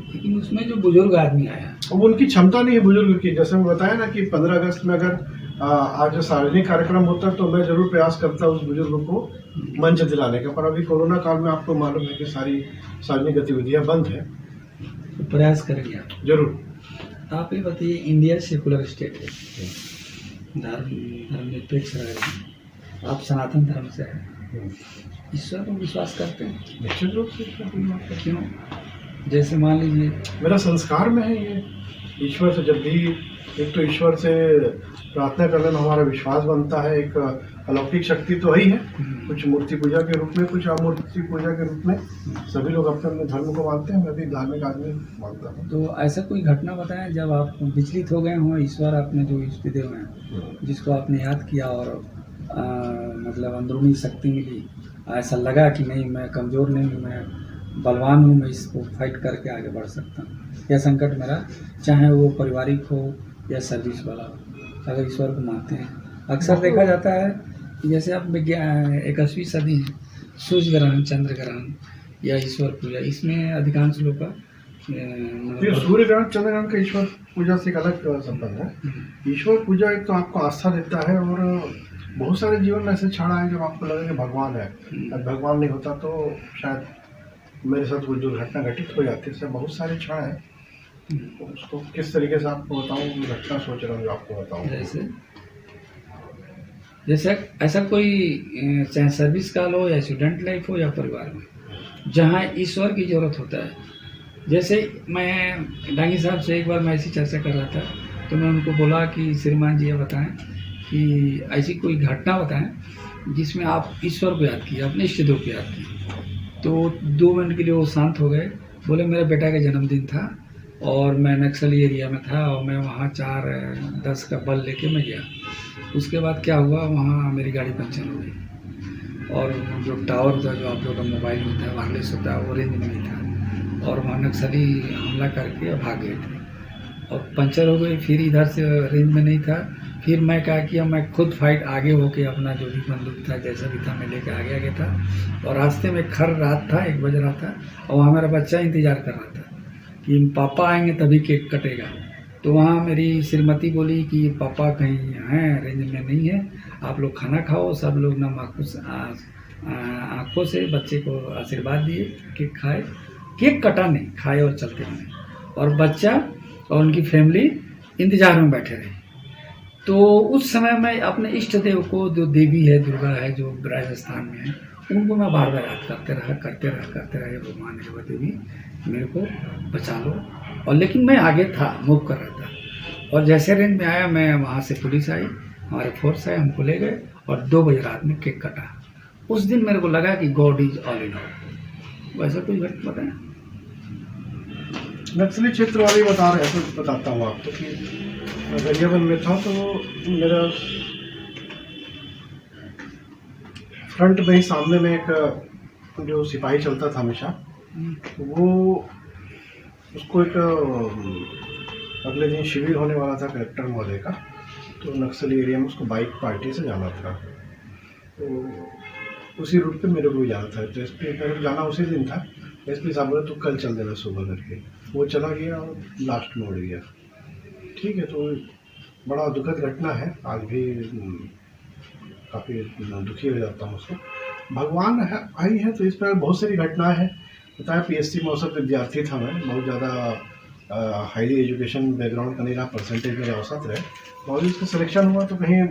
लेकिन उसमें जो बुजुर्ग आदमी आया, अब उनकी क्षमता नहीं है बुजुर्ग की, जैसे मैं बताया ना कि 15 अगस्त में अगर आज सार्वजनिक कार्यक्रम होता तो मैं जरूर प्रयास करता उस बुजुर्ग को मंच दिलाने का, पर अभी कोरोना काल में आपको मालूम है कि सारी सार्वजनिक गतिविधियां बंद है। तो प्रयास करेंगे आप जरूर। आप ये बताइए, इंडिया सेकुलर स्टेट है, धर्मनिरपेक्ष रह रहे हैं, आप सनातन धर्म से हैं, ईश्वर को विश्वास करते हैं? निश्चित रूप से। क्यों? जैसे मान लीजिए मेरा संस्कार में है ये, ईश्वर से जब भी, एक तो ईश्वर से प्रार्थना करने में हमारा विश्वास बनता है, एक अलौकिक शक्ति तो ही है, कुछ मूर्ति पूजा के रूप में, कुछ अमूर्ति पूजा के रूप में, सभी लोग अपने अपने धर्म को मानते हैं, मैं भी धार्मिक आदमी मानता हूँ। तो ऐसा कोई घटना बताएं जब आप विचलित हो गए हों, ईश्वर आपने जो इष्ट देव हैं जिसको आपने याद किया और मतलब अंदरूनी शक्ति मिली, ऐसा लगा कि नहीं मैं कमज़ोर नहीं हूँ, मैं बलवान हूँ, मैं इसको फाइट करके आगे बढ़ सकता हूँ, यह संकट मेरा, चाहे वो पारिवारिक हो या सर्विस वाला हो, अगर ईश्वर को मानते हैं। अक्सर देखा जाता है कि जैसे आप 21वीं सदी है, सूर्य ग्रहण, चंद्र ग्रहण या ईश्वर पूजा, इसमें अधिकांश लोग का सूर्य ग्रहण चंद्र ग्रहण का ईश्वर पूजा से एक अलग संबंध है। ईश्वर पूजा एक तो आपको आस्था देता है, और बहुत सारे जीवन में ऐसे क्षण आए जब आपको लगे कि भगवान है, अब भगवान नहीं होता तो शायद मेरे साथ कोई दुर्घटना घटित हो जाती है। ऐसे बहुत सारे क्षण हैं, तो उसको किस तरीके से आपको बताऊँ, घटना सोच रहा हूँ जो आपको बताऊँ। जैसे ऐसा कोई चाहे सर्विस काल हो या स्टूडेंट लाइफ हो या परिवार में, जहाँ ईश्वर की ज़रूरत होता है। जैसे मैं डांगी साहब से एक बार मैं ऐसी चर्चा कर रहा था, तो मैं उनको बोला कि श्रीमान जी ये बताएं कि ऐसी कोई घटना बताएं जिसमें आप ईश्वर को याद किए, अपने इष्ट देव को याद किए। तो 2 मिनट के लिए वो शांत हो गए, बोले मेरे बेटा का जन्मदिन था और मैं नक्सली एरिया में था और मैं वहाँ 4-10 का बल लेके मैं गया। उसके बाद क्या हुआ, वहाँ मेरी गाड़ी पंचर हो गई और जो टावर था, जो आप लोग का मोबाइल होता है, वायरलेस होता है, वो रेंज में नहीं था और वहाँ नक्सली हमला करके भाग गए थे और पंचर हो गई। फिर इधर से रेंज में नहीं था, फिर मैं क्या किया, मैं खुद फाइट आगे होके अपना जो भी बंदूक था जैसा भी था मैं लेके आगे था और रास्ते में खर रात था, 1 बज रहा था और वहाँ मेरा बच्चा इंतज़ार कर रहा था कि पापा आएंगे तभी केक कटेगा। तो वहाँ मेरी श्रीमती बोली कि पापा कहीं हैं, रेंज में नहीं है, आप लोग खाना खाओ। सब लोग ना आँखों से बच्चे को आशीर्वाद दिए, केक खाए, केक कटा नहीं, खाए और चलते रहे और बच्चा और उनकी फैमिली इंतज़ार में बैठे रहे। तो उस समय मैं अपने इष्ट देव को, जो देवी है, दुर्गा है, जो राजस्थान में है, उनको मैं बार बार याद करते रहे, भगवान है, देवी मेरे को बचा लो। और लेकिन मैं आगे था, मूव कर रहा था और जैसे रेंज में आया, मैं वहाँ से पुलिस आई, हमारे फोर्स आए, हमको ले गए और 2 बजे रात में केक कटा। उस दिन मेरे को लगा कि God is all in all. वैसा कुछ घटना बताएं? नक्सली क्षेत्र वाले बता रहे हैं तो बताता हूँ आपको कि मैं गरियाबंद में था, तो मेरा फ्रंट में ही सामने में एक जो सिपाही चलता था हमेशा, वो उसको एक अगले दिन शिविर होने वाला था कलेक्टर महोदय का, तो नक्सली एरिया में उसको बाइक पार्टी से जाना था, तो उसी रूट पे मेरे को भी जाना था। तो एसपी का जाना उसी दिन था। एसपी साहब बोले तो कल चल देना सुबह करके। वो चला गया और लास्ट में उड़ गया। ठीक है, तो बड़ा दुखद घटना है, आज भी काफ़ी दुखी हो जाता हूँ उसको। भगवान है आई है, तो इस पर बहुत सारी घटनाएं हैं। बताया पीएससी में औसत विद्यार्थी था मैं, बहुत ज़्यादा हाईली एजुकेशन बैकग्राउंड का नहीं रहा, परसेंटेज मेरा औसत रहे। और इसका सिलेक्शन हुआ तो कहीं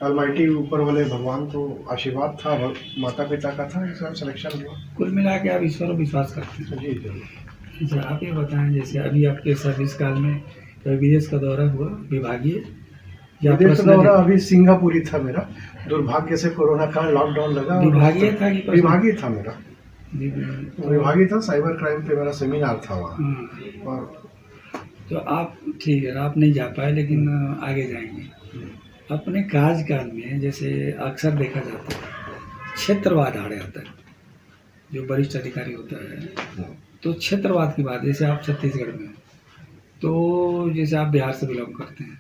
अलमाइटी ऊपर वाले भगवान को आशीर्वाद था, माता पिता का था, इस सिलेक्शन हुआ। कुल मिला के आप ईश्वर पर विश्वास करते हैं? जी जरूर। अच्छा, आप ये बताएं, जैसे अभी आपके सर्विस काल में कभी विदेश का दौरा हुआ विभागीय या विदेश का पर्सनल? दौरा अभी सिंगापुर ही था मेरा, दुर्भाग्य से कोरोना काल लॉकडाउन लगा। विभागीय था कि पर्सनल? विभागीय था मेरा, तो विभागीय था। साइबर क्राइम पे मेरा सेमिनार था वहाँ। हाँ, और तो आप ठीक है, आप नहीं जा पाए, लेकिन आगे जाएंगे। अपने कार्यकाल में जैसे अक्सर देखा जाता है क्षेत्रवाद आड़े आता है, जो वरिष्ठ अधिकारी होता है तो क्षेत्रवाद की बात, जैसे आप छत्तीसगढ़ में हैं, तो जैसे आप बिहार से बिलोंग करते हैं,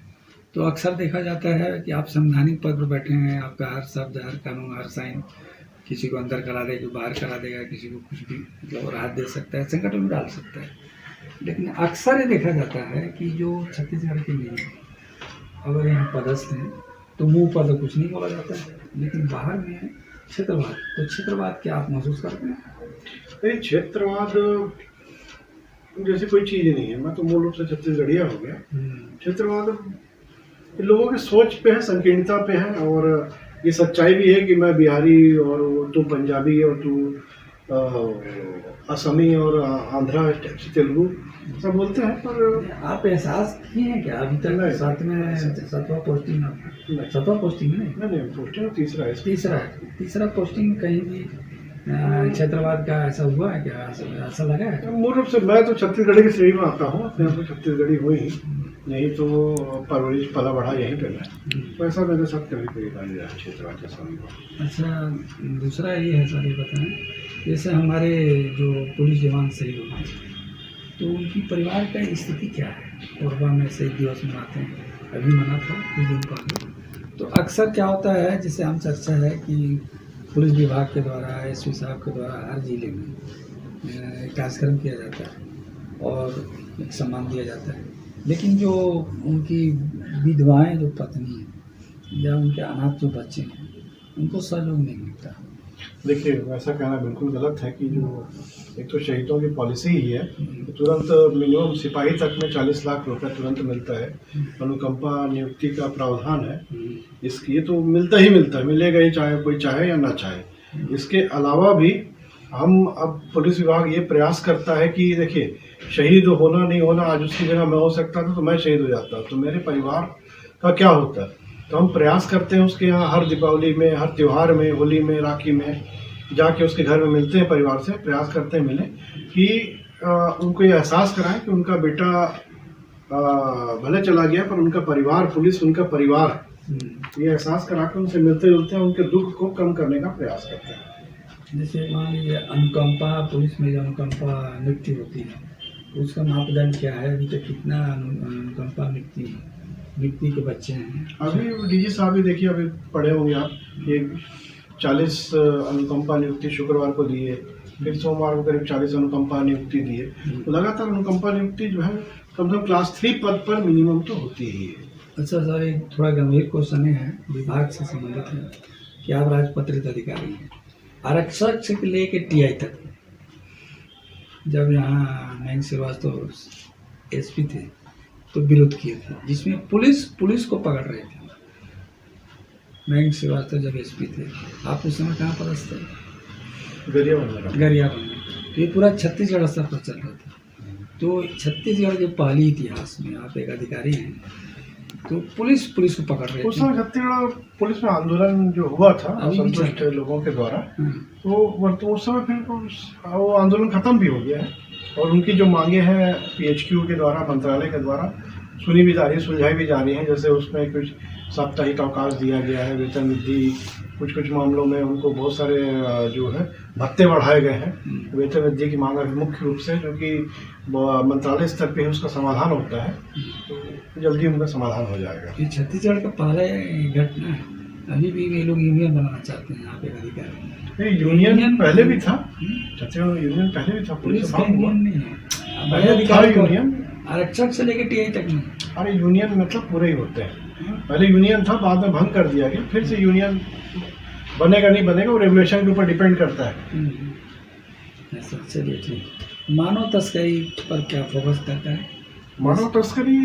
तो अक्सर देखा जाता है कि आप संवैधानिक पद पर बैठे हैं, आपका हर शब्द, हर कानून, हर साइन किसी को अंदर करा देगा, बाहर करा देगा, किसी को कुछ भी मतलब राहत दे सकता है, संकट में डाल सकता है। लेकिन अक्सर ये देखा जाता है कि जो छत्तीसगढ़ के लिए अगर यहाँ पदस्थ हैं तो मुंह पर तो कुछ नहीं बोला जाता है, लेकिन बाहर में है क्षेत्रवाद। तो क्षेत्रवाद क्या आप महसूस करते हैं? नहीं, क्षेत्रवाद जैसी कोई चीज नहीं है। मैं तो मूल रूप से छत्तीसगढ़िया हो गया। क्षेत्रवाद लोगों की सोच पे है, संकीर्णता पे है, और ये सच्चाई भी है कि मैं बिहारी और तू पंजाबी और तू असमी और आंध्रा तेलुगु सब बोलते हैं। पर आप एहसास किए हैं क्या अभी तक? सातवां पोस्टिंग आपका? सातवां पोस्टिंग है? नहीं, पोस्टिंग तीसरा पोस्टिंग कहीं भी क्षेत्रवाद का ऐसा हुआ है क्या? ऐसा लगा है? मूल रूप से मैं तो छत्तीसगढ़ी की श्रेणी में आता हूँ, अपने आप को छत्तीसगढ़ी हुई ही नहीं, तो परवरिश पला बढ़ा यहीं पे मैं, तो ऐसा मेरे साथ कभी कोई नहीं रहा क्षेत्रवाद का सवाल। अच्छा, दूसरा ये है सर, ये बताएं, जैसे हमारे जो पुलिस जवान शहीद हुए हैं तो उनकी परिवार का स्थिति क्या है? कोरबा में शहीद दिवस मनाते हैं, अभी मना था कुछ दिन पहले। तो अक्सर क्या होता है, जिससे हम चर्चा है कि पुलिस विभाग के द्वारा, एसपी साहब के द्वारा हर जिले में कार्यक्रम किया जाता है और एक सम्मान दिया जाता है, लेकिन जो उनकी विधवाएं, जो पत्नी हैं या उनके अनाथ जो बच्चे हैं, उनको सहयोग नहीं मिलता। देखिए, वैसा कहना बिल्कुल गलत है कि जो एक तो शहीदों की पॉलिसी ही है कि तुरंत मिनिमम सिपाही तक में 40 लाख रुपए तुरंत मिलता है। अनुकंपा नियुक्ति का प्रावधान है, इसकी तो मिलता ही मिलता है, मिलेगा ही, चाहे कोई चाहे या ना चाहे। इसके अलावा भी हम अब पुलिस विभाग ये प्रयास करता है कि देखिए, शहीद होना नहीं होना, आज उसकी जगह मैं हो सकता था तो मैं शहीद हो जाता, तो मेरे परिवार का क्या होता। तो हम प्रयास करते हैं उसके यहाँ हर दीपावली में, हर त्यौहार में, होली में, राखी में जाके उसके घर में मिलते हैं, परिवार से प्रयास करते हैं मिले, कि उनको ये एहसास कराएं कि उनका बेटा भले चला गया पर उनका परिवार, पुलिस उनका परिवार, ये एहसास करा कर उनसे मिलते जुलते हैं, उनके दुख को कम करने का प्रयास करते हैं। जैसे मान लीजिए अनुकंपा, पुलिस में जो अनुकंपा नियुक्ति होती है उसका मापदंड क्या है? अभी तक कितना अनुकंपा नियुक्ति के बच्चे हैं? अभी डीजी साहब भी देखिए, अभी पढ़े होंगे आप, ये 40 अनुकंपा नियुक्ति शुक्रवार को दिए, फिर सोमवार को करीब 40 अनुकंपा नियुक्ति दिए। तो लगातार अनुकंपा नियुक्ति जो है कम से कम क्लास 3 पद पर मिनिमम तो होती ही है। अच्छा सर, एक थोड़ा गंभीर क्वेश्चन है, विभाग से संबंधित है कि आप राजपत्रित अधिकारी हैं, आरक्षक से लेके टीआई तक, जब यहाँ मयंक श्रीवास्तव एसपी थे तो विरोध किए थे, जिसमें पुलिस को पकड़ रहे थे। मयंक श्रीवास्तव जब एसपी थे, आप उस समय कहाँ पदस्थ थे? गरियाबंद में। तो ये पूरा छत्तीसगढ़ स्तर पर चल रहा था। तो छत्तीसगढ़ के पहले इतिहास में आप एक अधिकारी हैं, तो पुलिस को पकड़ रहे थे। उस समय छत्तीसगढ़ पुलिस में आंदोलन जो हुआ था असंतुष्ट लोगों के द्वारा, तो उस समय फिर वो आंदोलन खत्म भी हो गया है, और उनकी जो मांगे हैं पीएचक्यू के द्वारा, मंत्रालय के द्वारा सुनी भी जा रही है, सुलझाई भी जा रही है। जैसे उसमें कुछ साप्ताहिक अवकाश दिया गया है, वेतन वृद्धि, कुछ मामलों में उनको बहुत सारे जो है भत्ते बढ़ाए गए हैं। वेतन वृद्धि की मांग मुख्य रूप से, जो कि मंत्रालय स्तर पे उसका समाधान होता है, तो जल्दी उनका समाधान हो जाएगा। ये छत्तीसगढ़ का पहले घटना है, अभी भी ये लोग यूनियन बनाना चाहते हैं यहाँ पे अधिकारी। यूनियन पहले भी था, छत्तीसगढ़ यूनियन पहले भी था, पुलिस का यूनियन नहीं है, बड़े अधिकारी यूनियन, आरक्षक से लेकर टीआई तक नहीं। अरे यूनियन मतलब पूरे ही होते हैं। पहले यूनियन था, बाद में भंग कर दिया गया, फिर से यूनियन बनेगा नहीं बनेगा वो रेगुलेशन के ऊपर डिपेंड करता है। ऐसा, चलिए ठीक। मानव तस्करी पर क्या फोकस करता है? मानव तस्करी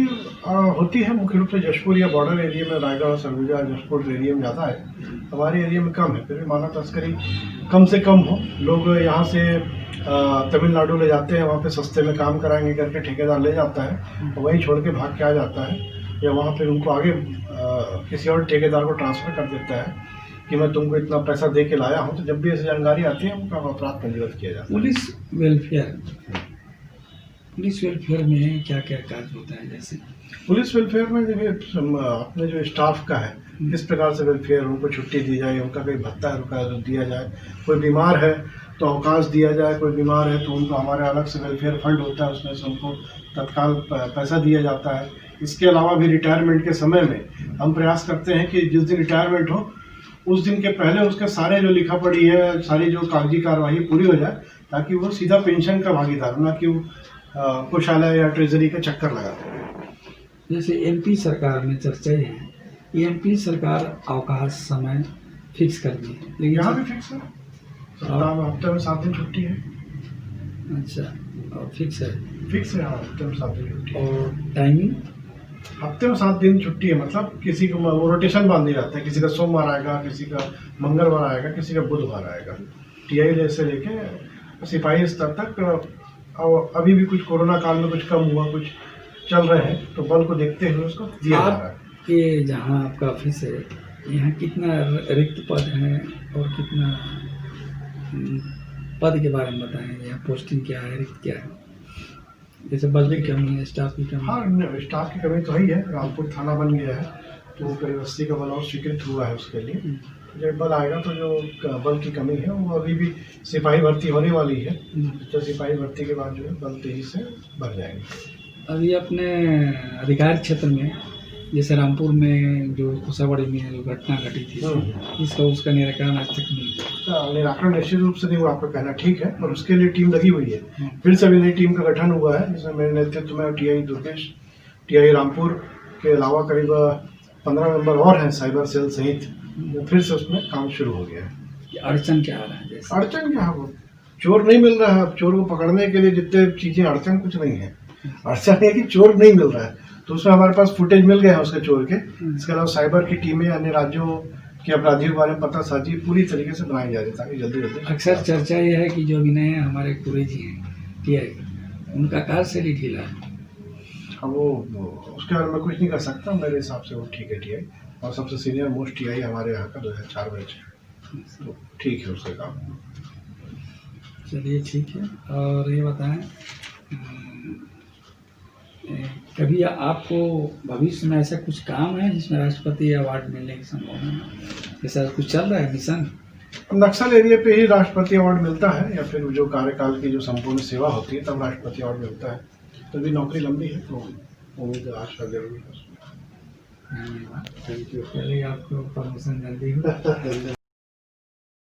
होती है मुख्य रूप से जशपुर या बॉर्डर एरिया में, रायगढ़ सरगुजा जशपुर एरिया में ज़्यादा है, हमारे एरिया में कम है। फिर भी मानव तस्करी कम से कम हो। लोग यहाँ से तमिलनाडु ले जाते हैं, वहाँ पे सस्ते में काम कराएंगे करके ठेकेदार ले जाता है, तो वहीं छोड़ के भाग के आ जाता है, या वहाँ पे उनको आगे किसी और ठेकेदार को ट्रांसफ़र कर देता है कि मैं तुमको इतना पैसा दे के लाया हूँ। तो जब भी ऐसी जानकारी आती है उनका अपराध पंजीबद्ध किया जाता है। पुलिस वेलफेयर में क्या क्या कार्य होता है? जैसे पुलिस वेलफेयर में देखिए अपने जो स्टाफ का है, किस प्रकार से वेलफेयर, उनको छुट्टी दी जाए, उनका कोई भत्ता रुका दिया जाए, कोई बीमार है तो अवकाश दिया जाए, कोई बीमार है तो उनको हमारे अलग से वेलफेयर फंड होता है, उसमें से उनको तत्काल पैसा दिया जाता है। इसके अलावा भी रिटायरमेंट के समय में हम प्रयास करते हैं कि जिस दिन रिटायरमेंट हो उस दिन के पहले उसके सारे जो लिखा पड़ी है, सारी जो कागजी कार्यवाही पूरी हो जाए, ताकि वो सीधा पेंशन का भागीदार, ना कि वो कोषालय या ट्रेजरी का चक्कर लगाते हैं। जैसे एमपी सरकार में चर्चा है, एमपी सरकार अवकाश समय फिक्स कर दी है, लेकिन यहाँ भी फिक्स है, सप्ताह में हफ्ते में 7 दिन छुट्टी है। अच्छा, और फिक्स है? फिक्स है, हाँ, हफ्ते में 7 दिन छुट्टी। और टाइमिंग? हफ्ते में 7 दिन छुट्टी है, मतलब किसी को वो रोटेशन बांध जाता है, किसी का सोमवार आएगा, किसी का मंगलवार आएगा, किसी का बुधवार आएगा। टीआई से लेके सिपाही स्तर तक। और अभी भी कुछ कोरोना काल में कुछ कम हुआ, कुछ चल रहे हैं, तो बल को देखते हुए उसको दिया जा रहा है। ये जहाँ आपका ऑफिस है, यहाँ कितना रिक्त पद है और कितना पद के बारे में बताएं? यहाँ पोस्टिंग क्या है, रिक्त क्या है? जैसे बल की कमी है, स्टाफ की कमी? हाँ, स्टाफ की कमी तो ही है। रामपुर थाना बन गया है, तो करीब 80 का बल और स्वीकृत हुआ है उसके लिए। जब बल आएगा तो जो बल की कमी है वो अभी भी सिपाही भर्ती होने वाली है, तो सिपाही भर्ती के बाद जो है बल तेजी से बढ़ जाएंगे। अभी अपने अधिकार क्षेत्र में जैसे रामपुर में जो कुसावड़ी में जो घटना घटी थी, इसका उसका निराकरण आज तक नहीं हुआ। निराकरण निश्चित रूप से नहीं हुआ, आपका कहना ठीक है, पर उसके लिए टीम लगी हुई है। फिर से अभी नई टीम का गठन हुआ है, जिसमें मेरे नेतृत्व में टीआई दुर्गेश, टीआई रामपुर के अलावा करीब 15 मेंबर और हैं साइबर सेल सहित। फिर से उसमें काम शुरू हो गया है। अड़चन क्या आ रहा है? जैसे अड़चन क्या है, वो चोर नहीं मिल रहा है। अब चोर को पकड़ने के लिए जितने चीजें, अड़चन कुछ नहीं है। अड़चन है कि चोर नहीं मिल रहा है, तो उसमें हमारे पास फुटेज मिल गया है उसके चोर के। इसके अलावा साइबर की टीमें अन्य राज्यों के अपराधियों के बारे में पता साझी पूरी तरीके से बनाई जा रही है, ताकि जल्दी जल्दी। अक्सर चर्चा ये है कि जो अभिनय हमारे कुरे जी हैं टीआई, उनका कार्यशैली ढीला है। अब वो उसके बारे में कुछ नहीं कर सकता, मेरे हिसाब से वो ठीक है टीआई, और सबसे सीनियर मोस्ट टीआई हमारे यहाँ का 2004 बैच है, तो ठीक है उसके काम। चलिए ठीक है। और ये बताएं, कभी आपको भविष्य में ऐसा कुछ काम है जिसमें राष्ट्रपति अवार्ड मिलने की संभावना है? ऐसा कुछ चल रहा है मिशन? नक्सल एरिया पे ही राष्ट्रपति अवार्ड मिलता है, या फिर जो कार्यकाल की जो संपूर्ण सेवा होती है तब राष्ट्रपति अवार्ड मिलता है। तो भी नौकरी लंबी है, तो उम्मीद आशा जरूरी है। धन्यवाद, थैंक यू। चलिए आपको प्रमोशन जल्दी हो।